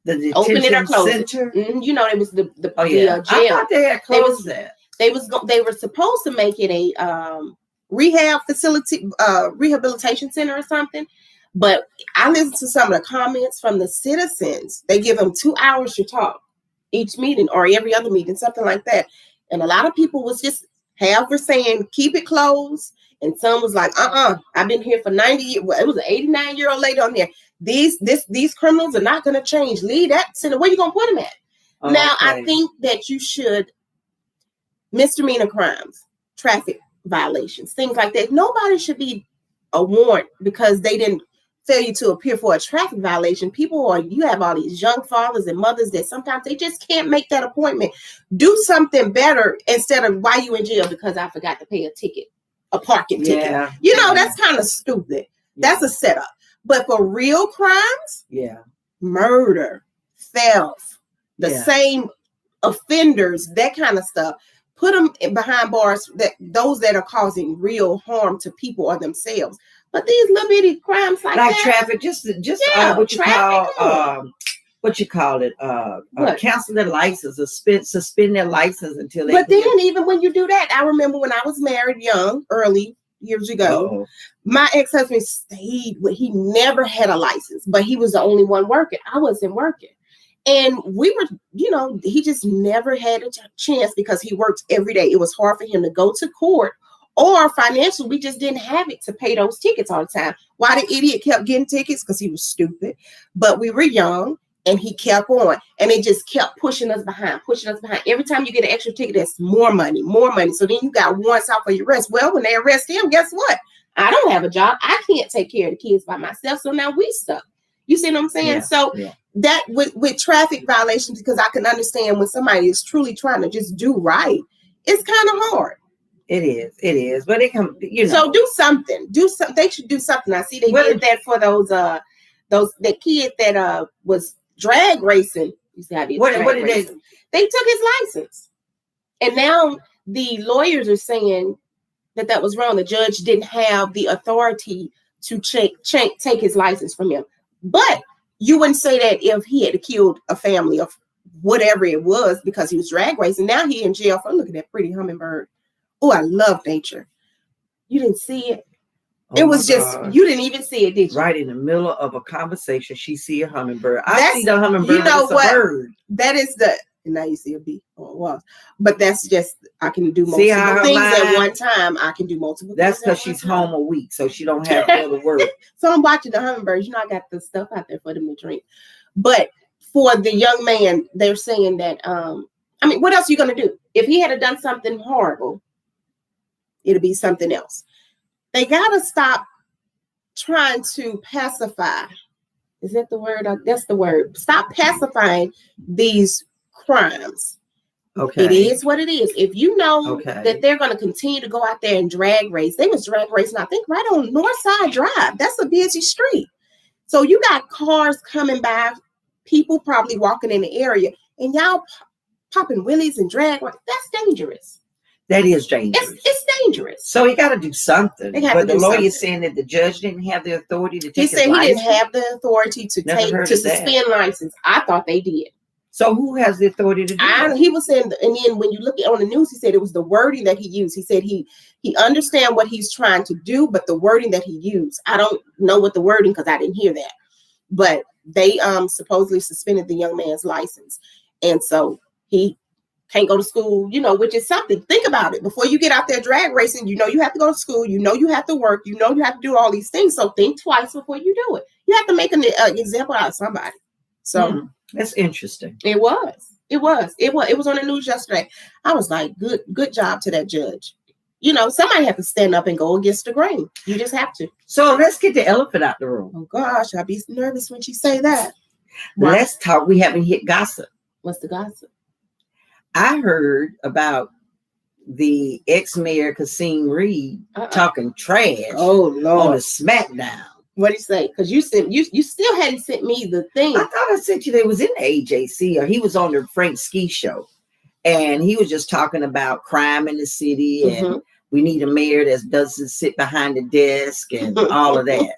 The open it or close center? It. Mm-hmm. You know, it was the jail. I thought they had closed that. They were supposed to make it a rehab facility, rehabilitation center or something. But I listened to some of the comments from the citizens. They give them 2 hours to talk each meeting or every other meeting, something like that. And a lot of people was just half were saying keep it closed, and some was like, I've been here for 90 years. Well, it was an 89-year-old lady on there. These criminals are not going to change. Leave that center. Where you going to put them at? Now, I think that you should misdemeanor crimes, traffic violations, things like that. Nobody should be a warrant because they didn't failure to appear for a traffic violation. You have all these young fathers and mothers that sometimes they just can't make that appointment. Do something better instead of why you in jail because I forgot to pay a parking ticket. That's kind of stupid. That's a setup. But for real crimes, murder, theft, the same offenders, that kind of stuff, put them behind bars, those that are causing real harm to people or themselves. But these little bitty crimes like that, traffic, just what you call it, cancel their license or suspend their license until they. But then even when you do that, I remember when I was married early years ago, my ex-husband stayed with. He never had a license, but he was the only one working. I wasn't working. And we were, he just never had a chance because he worked every day. It was hard for him to go to court or financially. We just didn't have it to pay those tickets all the time. Why the idiot kept getting tickets? Because he was stupid. But we were young and he kept on. And it just kept pushing us behind. Every time you get an extra ticket, that's more money. So then you got warrants out for your arrest. Well, when they arrest him, guess what? I don't have a job. I can't take care of the kids by myself. So now we stuck. You see what I'm saying? That with traffic violations, because I can understand when somebody is truly trying to just do right, it's kind of hard. It is. But it can, So do something. They should do something. I see they did that for the kid that was drag racing. You see how they what did they do? They took his license, and now the lawyers are saying that was wrong. The judge didn't have the authority to take his license from him. But you wouldn't say that if he had killed a family of whatever it was because he was drag racing. Now he in jail for, look at that pretty hummingbird. Oh, I love nature. You didn't see it. It was just, you didn't even see it, did you? Right in the middle of a conversation, she see a hummingbird. I see the hummingbird. You know what? Bird. That is and now you see a bee. But that's just, I can do multiple things at one time. I can do multiple things. That's because she's home a week, so she don't have to go to work. So I'm watching the hummingbirds. I got the stuff out there for them to drink. But for the young man, they're saying that, what else are you going to do? If he had done something horrible, it'll be something else. They got to stop trying to pacify. Is that the word? That's the word. Stop pacifying these crimes. Okay. It is what it is. If you know that they're going to continue to go out there and drag race, they was drag racing, I think, right on Northside Drive. That's a busy street. So you got cars coming by, people probably walking in the area, and y'all popping wheelies and drag. That's dangerous. That is dangerous. It's dangerous. So he got to do something. But the lawyer is saying that the judge didn't have the authority to take his license. He said he didn't have the authority to suspend license. I thought they did. So who has the authority to do that? He was saying, and then when you look at on the news, he said it was the wording that he used. He said he understand what he's trying to do, but the wording that he used, I don't know what the wording because I didn't hear that. But they supposedly suspended the young man's license, and so he can't go to school, which is something. Think about it. Before you get out there drag racing, you have to go to school, you have to work, you have to do all these things. So think twice before you do it. You have to make an example out of somebody. So that's interesting. It was on the news yesterday. I was like, good job to that judge. Somebody have to stand up and go against the grain. You just have to. So let's get the elephant out the room. Oh gosh, I'd be nervous when she say that. Let's talk. We haven't hit gossip. What's the gossip? I heard about the ex-mayor Kasim Reed talking trash on a SmackDown. What did he say? Because you still hadn't sent me the thing. I thought I sent you that was in the AJC, or he was on the Frank Ski show, and he was just talking about crime in the city, and we need a mayor that doesn't sit behind the desk and all of that.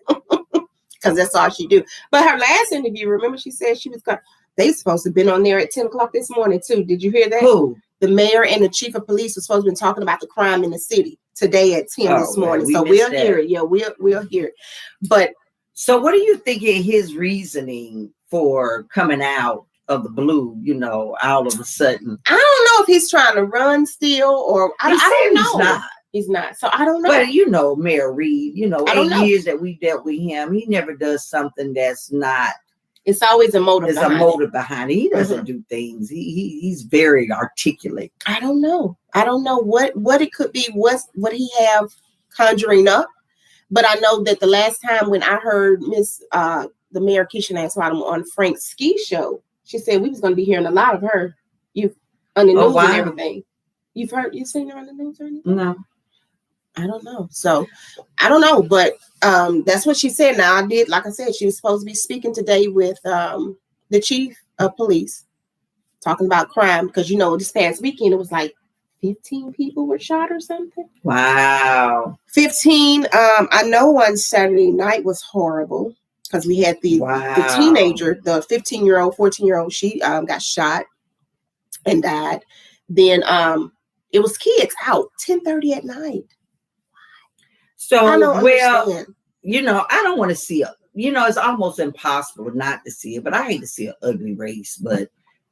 Because that's all she do. But her last interview, remember, she said she was going. They supposed to have been on there at 10 o'clock this morning too. Did you hear that? Who? The mayor and the chief of police were supposed to be talking about the crime in the city today at 10 this morning. So we'll hear it. Yeah, we'll hear it. But so what do you think is his reasoning for coming out of the blue, all of a sudden? I don't know if he's trying to run still, or I don't know. He's not. So I don't know. But Mayor Reed, 8 years that we dealt with him, he never does something that's not. It's always a motive. There's a motive behind it. He doesn't do things. He's very articulate. I don't know what it could be. What he have conjuring up. But I know that the last time when I heard the Mayor Keisha Lance Bottom on Frank's Ski show, she said we was going to be hearing a lot of her. On the news and everything. You've seen her on the news or anything? No. I don't know. So I don't know, but that's what she said. Now like I said, she was supposed to be speaking today with the chief of police, talking about crime, because this past weekend it was like 15 people were shot or something. Wow. 15. I know on Saturday night was horrible because we had the teenager, the 15-year-old, 14-year-old, she got shot and died. Then it was kids out 10:30 at night. So, I don't want to see it. It's almost impossible not to see it, but I hate to see an ugly race, but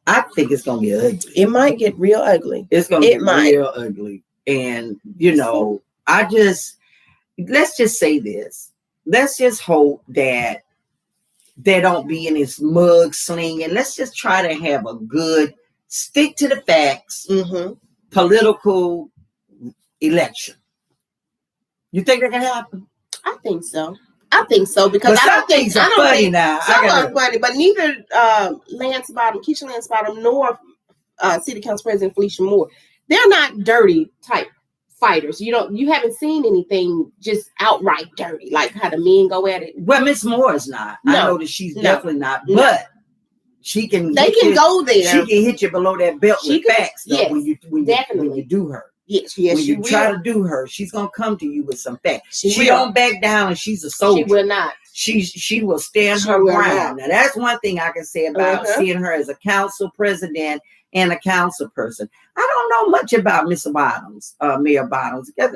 I think it's going to get ugly. It might get real ugly. It's going to get real ugly. And, let's just say this. Let's just hope that there don't be any mug slinging. Let's just try to have a good, stick to the facts, political election. You think that can happen? I think so because I don't think funny now. Some are funny, but neither Keisha Lance Bottom nor City Council President Felicia Moore, they're not dirty type fighters. You haven't seen anything just outright dirty, like how the men go at it. Well, Miss Moore is not. No, I know that she's definitely not, but she can. They can go there. She can hit you below that belt with facts. Yes, when you do her. Yes, when you try to do her, she's gonna come to you with some facts. She don't back down, and she's a soldier. She will not. She will stand her ground. Now that's one thing I can say about seeing her as a council president and a council person. I don't know much about Miss Bottoms, Mayor Bottoms, because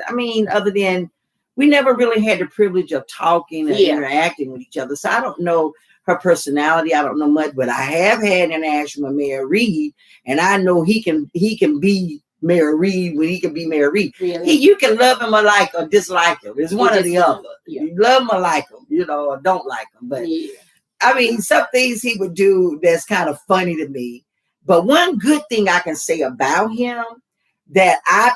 other than we never really had the privilege of talking and interacting with each other, so I don't know her personality. I don't know much, but I have had interaction with Mayor Reed, and I know he can be Mayor Reed when he can be Mayor Reed. Really? You can love him or like or dislike him. It's one or the other. Yeah. You love him or like him, or don't like him. But some things he would do that's kind of funny to me. But one good thing I can say about him that I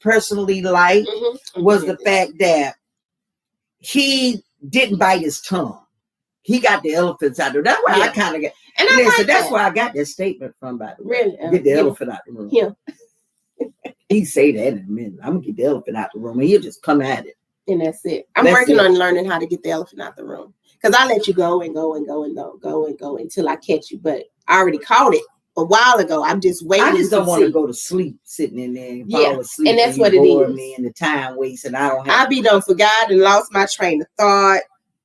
personally liked was the fact that he didn't bite his tongue. He got the elephants out there. That's why I kind of get. And that's where I got that statement from, by the way. Really? Get the elephant out the room. Yeah. He say that in a minute. I'm gonna get the elephant out the room, and he'll just come at it. And that's it. I'm working on learning how to get the elephant out the room, because I let you go and go and go and go until I catch you. But I already caught it a while ago. I'm just waiting. I just don't want to go to sleep sitting in there and fall asleep. And that's what it is. Me and the time waste, and I don't. I be done forgot and lost my train of thought.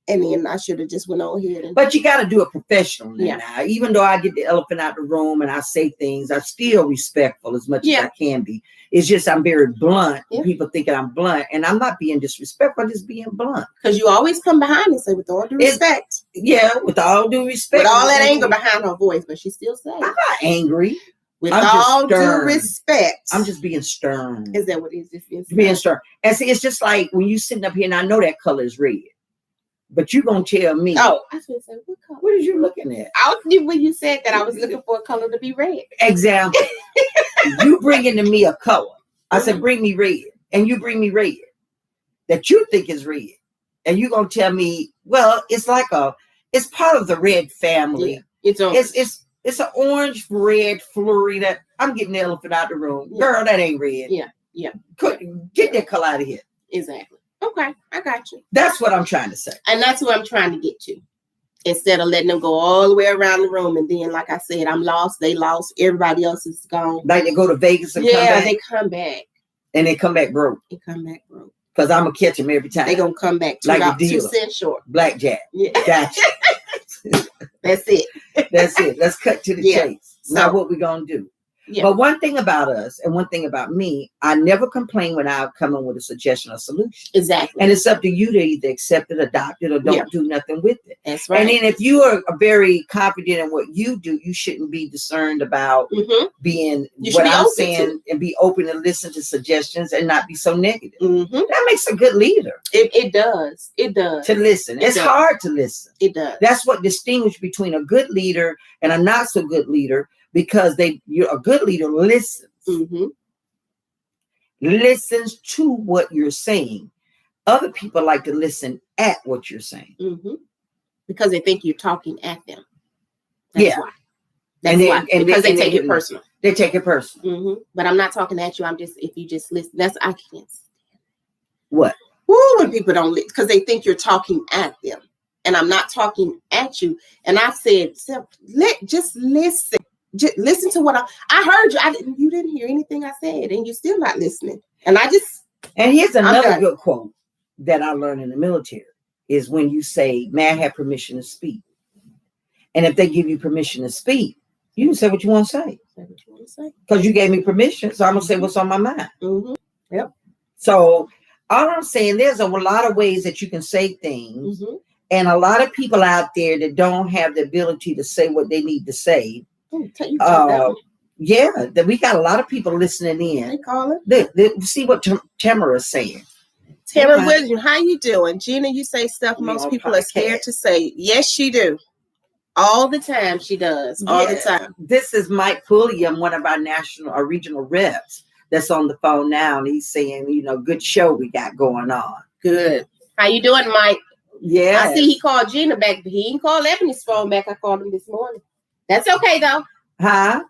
And then I should have just went on here. But you got to do it professionally now. Even though I get the elephant out the room and I say things, I'm still respectful as much as I can be. It's just I'm very blunt. Yeah. People thinking I'm blunt. And I'm not being disrespectful. I'm just being blunt. Because you always come behind and say, with all due respect. With all due respect. With all that anger behind her voice. But she still says. I'm not angry. With all due respect. I'm just being stern. Is that what it is? Just being stern. And see, it's just like when you sitting up here and I know that color is red. But you gonna tell me? Oh, I was gonna say, what color? What is you looking at? When you said that, I was looking for a color to be red. Example. You bringing to me a color. I said, bring me red, and you bring me red that you think is red, and you gonna tell me, well, it's it's part of the red family. Yeah, it's an orange red flurry that I'm getting the elephant out the room. Yeah. Girl, that ain't red. Yeah. Get that color out of here. Exactly. Okay, I got you. That's what I'm trying to say. And that's what I'm trying to get to. Instead of letting them go all the way around the room, and then, like I said, I'm lost, they lost, everybody else is gone. Like they go to Vegas and come back? They come back. And they come back broke. They come back broke. Because I'm going to catch them every time. They're going to come back like 2 cents short. Blackjack. Yeah. Gotcha. That's it. That's it. Let's cut to the chase. So, now what we going to do? Yeah. But one thing about us and one thing about me, I never complain when I come in with a suggestion or solution. Exactly. And it's up to you to either accept it, adopt it, or don't do nothing with it. That's right. And then if you are very confident in what you do, you shouldn't be concerned about being what I'm saying and be open to listen to suggestions and not be so negative. That makes a good leader. It does. It does. To listen. It's hard to listen. It does. That's what distinguishes between a good leader and a not so good leader. Because you're a good leader listens. Listens to what you're saying. Other people like to listen at what you're saying. Because they think you're talking at them. That's why. That's why. And because they take it personal. They take it personal. But I'm not talking at you. I'm just, if you just listen, I can't stand what? When people don't listen, because they think you're talking at them. And I'm not talking at you. And I said, just listen. Just listen to what I heard you. You didn't hear anything I said, and you're still not listening. And here's another good quote that I learned in the military is when you say, "May I have permission to speak?" And if they give you permission to speak, you can say what you want to say. Because you gave me permission, so I'm gonna say what's on my mind. Yep. So all I'm saying, there's a lot of ways that you can say things, and a lot of people out there that don't have the ability to say what they need to say. That we got a lot of people listening in. They call it. They see what Tamara is saying. Tamara, how you doing? Gina, you say stuff most people are scared to say. Yes, she do. All the time she does. All the time. This is Mike Pulliam, one of our national or regional reps that's on the phone now. And he's saying, good show we got going on. Good. How you doing, Mike? Yeah. I see he called Gina back, but he didn't call Ebony's phone back. I called him this morning. That's okay, though. Huh?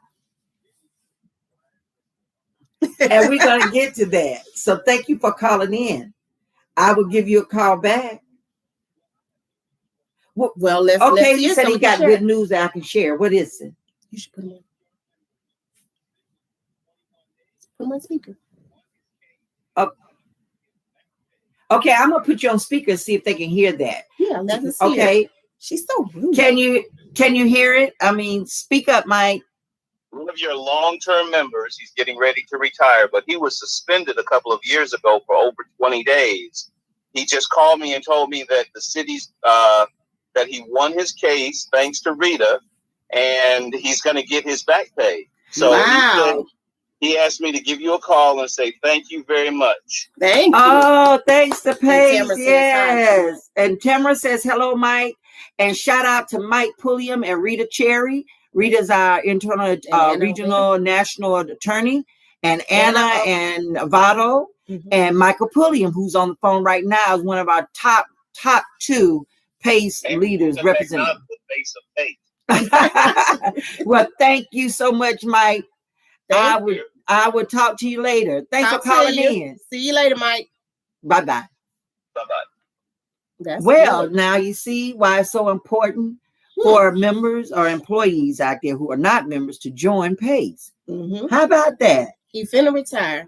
And we're going to get to that. So thank you for calling in. I will give you a call back. Well, let's you said he got good news that I can share. What is it? You should put him on. Put him on speaker. Okay, I'm going to put you on speaker and see if they can hear that. Yeah, let us see. Okay. She's so rude. Can you hear it? I mean, speak up, Mike. One of your long-term members, he's getting ready to retire, but he was suspended a couple of years ago for over 20 days. He just called me and told me that the city's, that he won his case thanks to Rita, and he's going to get his back pay. So he asked me to give you a call and say thank you very much. Thank you. Oh, thanks to Paige. Yes. And Tamara says, hello, Mike. And shout out to Mike Pulliam and Rita Cherry. Rita's our internal regional national attorney. And Anna and Vado and Michael Pulliam, who's on the phone right now, is one of our top 2 PACE leaders representing. The face of PACE. Well, thank you so much, Mike. I will talk to you later. Thanks for calling in. See you later, Mike. Bye-bye. Bye-bye. Well, now you see why it's so important for members or employees out there who are not members to join PACE. How about that? He finna retire.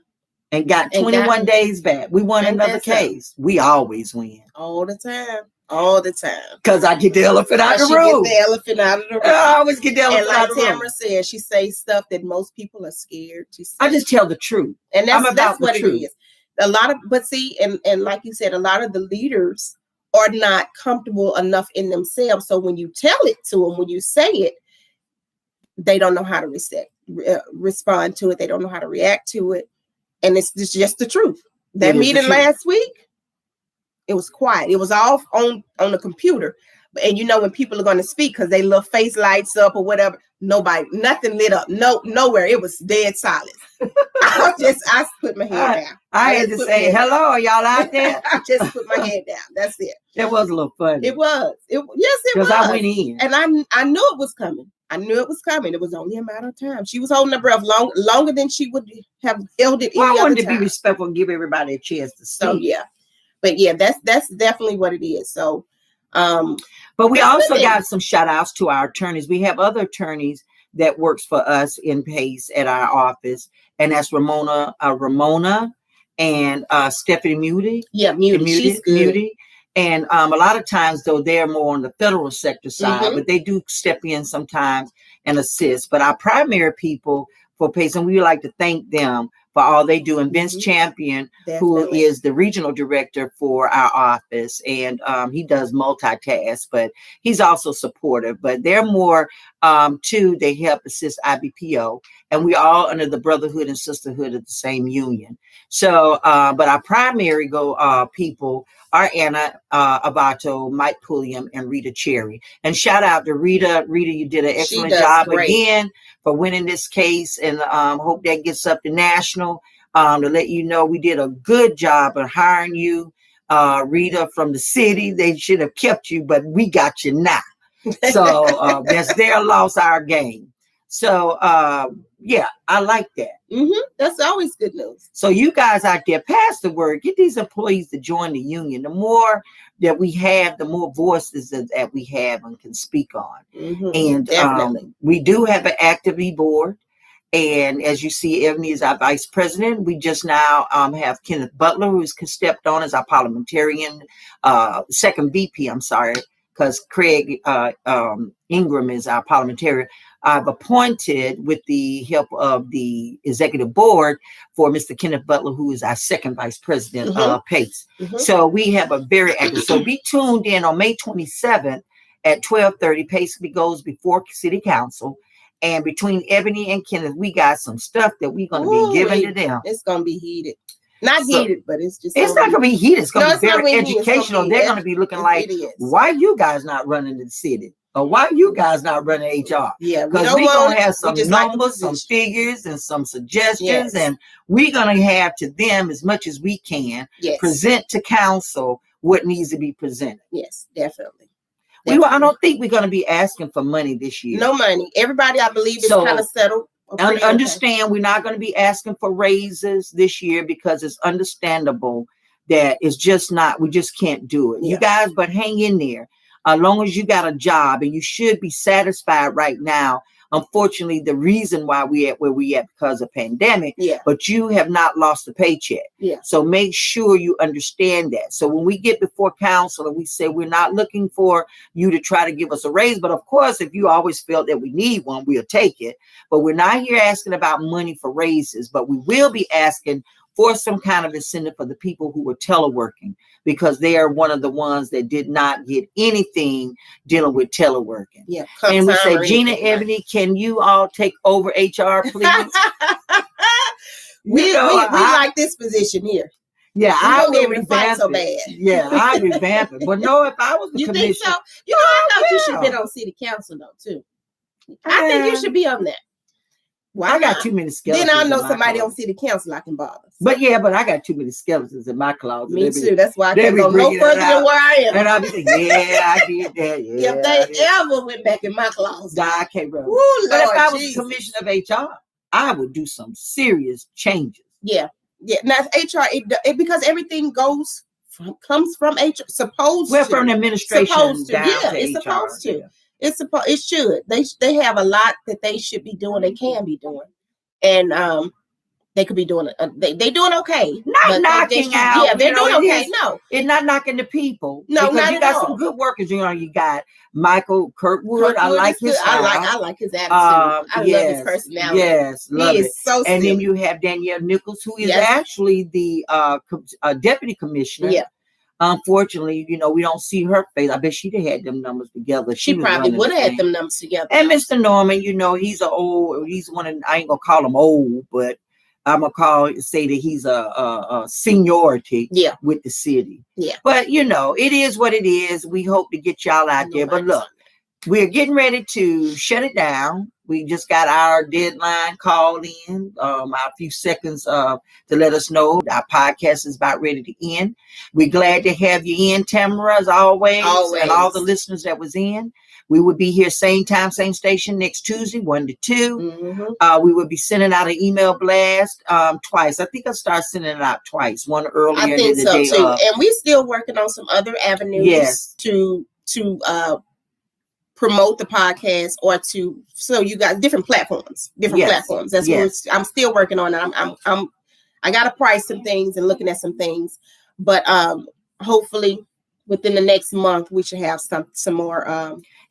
And got 21 days back. We won another case. We always win. All the time. All the time. Because I get the elephant out of the room. Get the elephant out of the room. I always get the elephant out of the room. And like Tamara said, she says stuff that most people are scared to say. I just tell the truth. And that's what it is. And like you said, a lot of the leaders are not comfortable enough in themselves. So when you tell it to them, when you say it, they don't know how to respond to it. They don't know how to react to it. And it's just the truth. That meeting last week, it was quiet. It was all on the computer. And when people are going to speak because their little face lights up or whatever, nothing lit up. Nowhere. It was dead silent. I put my head down. I had to say, hello, are y'all out there? I just put my head down. That's it. It was a little funny. It was. Yes, it was. Because I went in. And I knew it was coming. It was only a matter of time. She was holding her breath longer than she would have held it. Well, I wanted to be respectful and give everybody a chance to speak. So, yeah. But yeah, that's definitely what it is. So, but we also got some shout outs to our attorneys. We have other attorneys that works for us in PACE at our office, and that's Ramona and Stephanie Muty. Yeah, Muty. She's good. Muty. And a lot of times, though, they're more on the federal sector side, but they do step in sometimes and assist. But our primary people for PACE, and we would like to thank them for all they do. And Vince Champion, who is the regional director for our office, and he does multitask, but he's also supportive. But they're more too, they help assist IBPO, and we all under the brotherhood and sisterhood of the same union. So, but our primary people are Anna Abato, Mike Pulliam, and Rita Cherry. And shout out to Rita. Rita, you did an excellent job again for winning this case, and hope that gets up to national. To let you know, we did a good job of hiring you, Rita, from the city. They should have kept you, but we got you now. So that's their loss, our gain. So yeah, I like that. That's always good news. So you guys out there, pass the word. Get these employees to join the union. The more that we have, the more voices that we have and can speak on. And we do have an active board. And as you see, Ebony is our vice president. We just now have Kenneth Butler, who's stepped on as our parliamentarian, second VP, I'm sorry, because Craig Ingram is our parliamentarian. I've appointed, with the help of the executive board, for Mr. Kenneth Butler, who is our second vice president of PACE. So we have a very active. So be tuned in on May 27th at 12:30. PACE goes before City Council. And between Ebony and Kenneth, we got some stuff that we're going to be giving to them. It's going to be heated. Not heated, but it's just. It's not going to be heated. It's going to be very educational. They're going to be looking like, why you guys not running the city? Or why you guys not running HR? Yeah, because we're going to have some numbers, some figures, and some suggestions. And we're going to have to them as much as we can present to council what needs to be presented. Yes, definitely. I don't think we're going to be asking for money this year. No money. Everybody, I believe, is kind of settled. Understand, we're not going to be asking for raises this year because it's understandable that it's just not, we just can't do it. You guys, but hang in there. As long as you got a job, and you should be satisfied right now. Unfortunately, the reason why we at where we at because of pandemic, but you have not lost a paycheck. So make sure you understand that. So when we get before council and we say we're not looking for you to try to give us a raise, but of course, if you always felt that we need one, we'll take it. But we're not here asking about money for raises, but we will be asking for some kind of incentive for the people who were teleworking, because they are one of the ones that did not get anything dealing with teleworking. And we say, Gina, Ebony, can you all take over HR, please? we like this position here. Yeah, I will revamp so bad. Yeah, I revamp it. But no, if I was the commissioner. You think so? You know, I thought you should have been on city council though too. I think you should be on that. Well, I got too many skeletons. Then I know somebody on city council I can bother. So. But I got too many skeletons in my closet. Me too. That's why I can't go no further than where I am. And I'll be saying, I did that. Yeah, if they ever went back in my closet, I can't remember. But if I was commissioner of HR, I would do some serious changes. Yeah. Now HR, because everything comes from HR. From the administration. Supposed to. It's supposed to. It should. They have a lot that they should be doing. They can be doing, and they could be doing it. They doing okay. Not knocking out. Yeah, they're doing okay. No, it's not knocking the people. No, not you got some good workers. You got Michael Kirkwood. I like his. I like his attitude. I love his personality. Yes, love it. So and then you have Danielle Nichols, who is actually the deputy commissioner. Yeah. Unfortunately, we don't see her face. I bet she'd have had them numbers together. She probably would have had them numbers together. And Mr. Norman, he's one of, I ain't gonna call him old, but I'm gonna say that he's a seniority with the city. Yeah. But it is what it is. We hope to get y'all out there. But look, we're getting ready to shut it down. We just got our deadline called in, a few seconds to let us know our podcast is about ready to end. We're glad to have you in, Tamara, as always. And all the listeners that was in. We will be here same time, same station next Tuesday, 1 to 2. Mm-hmm. We will be sending out an email blast twice. I think I'll start sending it out twice. One earlier than the day too. And we're still working on some other avenues to promote the podcast or so you got different platforms. That's what I'm still working on. I got to price some things and looking at some things, but hopefully within the next month we should have some more.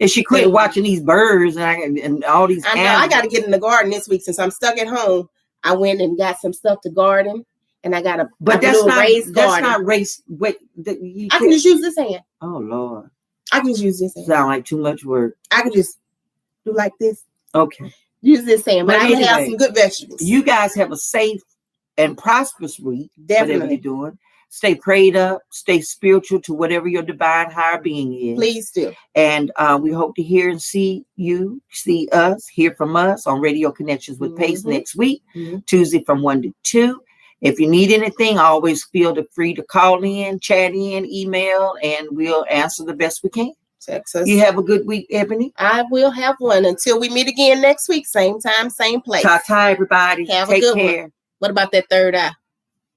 And she quit watching these birds and all these. I know I got to get in the garden this week since I'm stuck at home. I went and got some stuff to garden, and I got a raised garden. That's not raised. Wait, I can just use this hand. Oh Lord. I can just use this hand. Sound like too much work. I can just do like this. Okay. Use this hand, but I can have some good vegetables. You guys have a safe and prosperous week. Definitely. Whatever you're doing. Stay prayed up. Stay spiritual to whatever your divine higher being is. Please do. And we hope to hear and see us, hear from us on Radio Connections with Pace next week, Tuesday from 1 to 2. If you need anything, always feel free to call in, chat in, email, and we'll answer the best we can. Texas. You have a good week, Ebony. I will have one until we meet again next week. Same time, same place. Ta-ta, everybody. Take care. One. What about that third eye?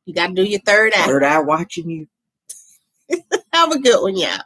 You got to do your third eye. Third eye watching you. Have a good one, y'all.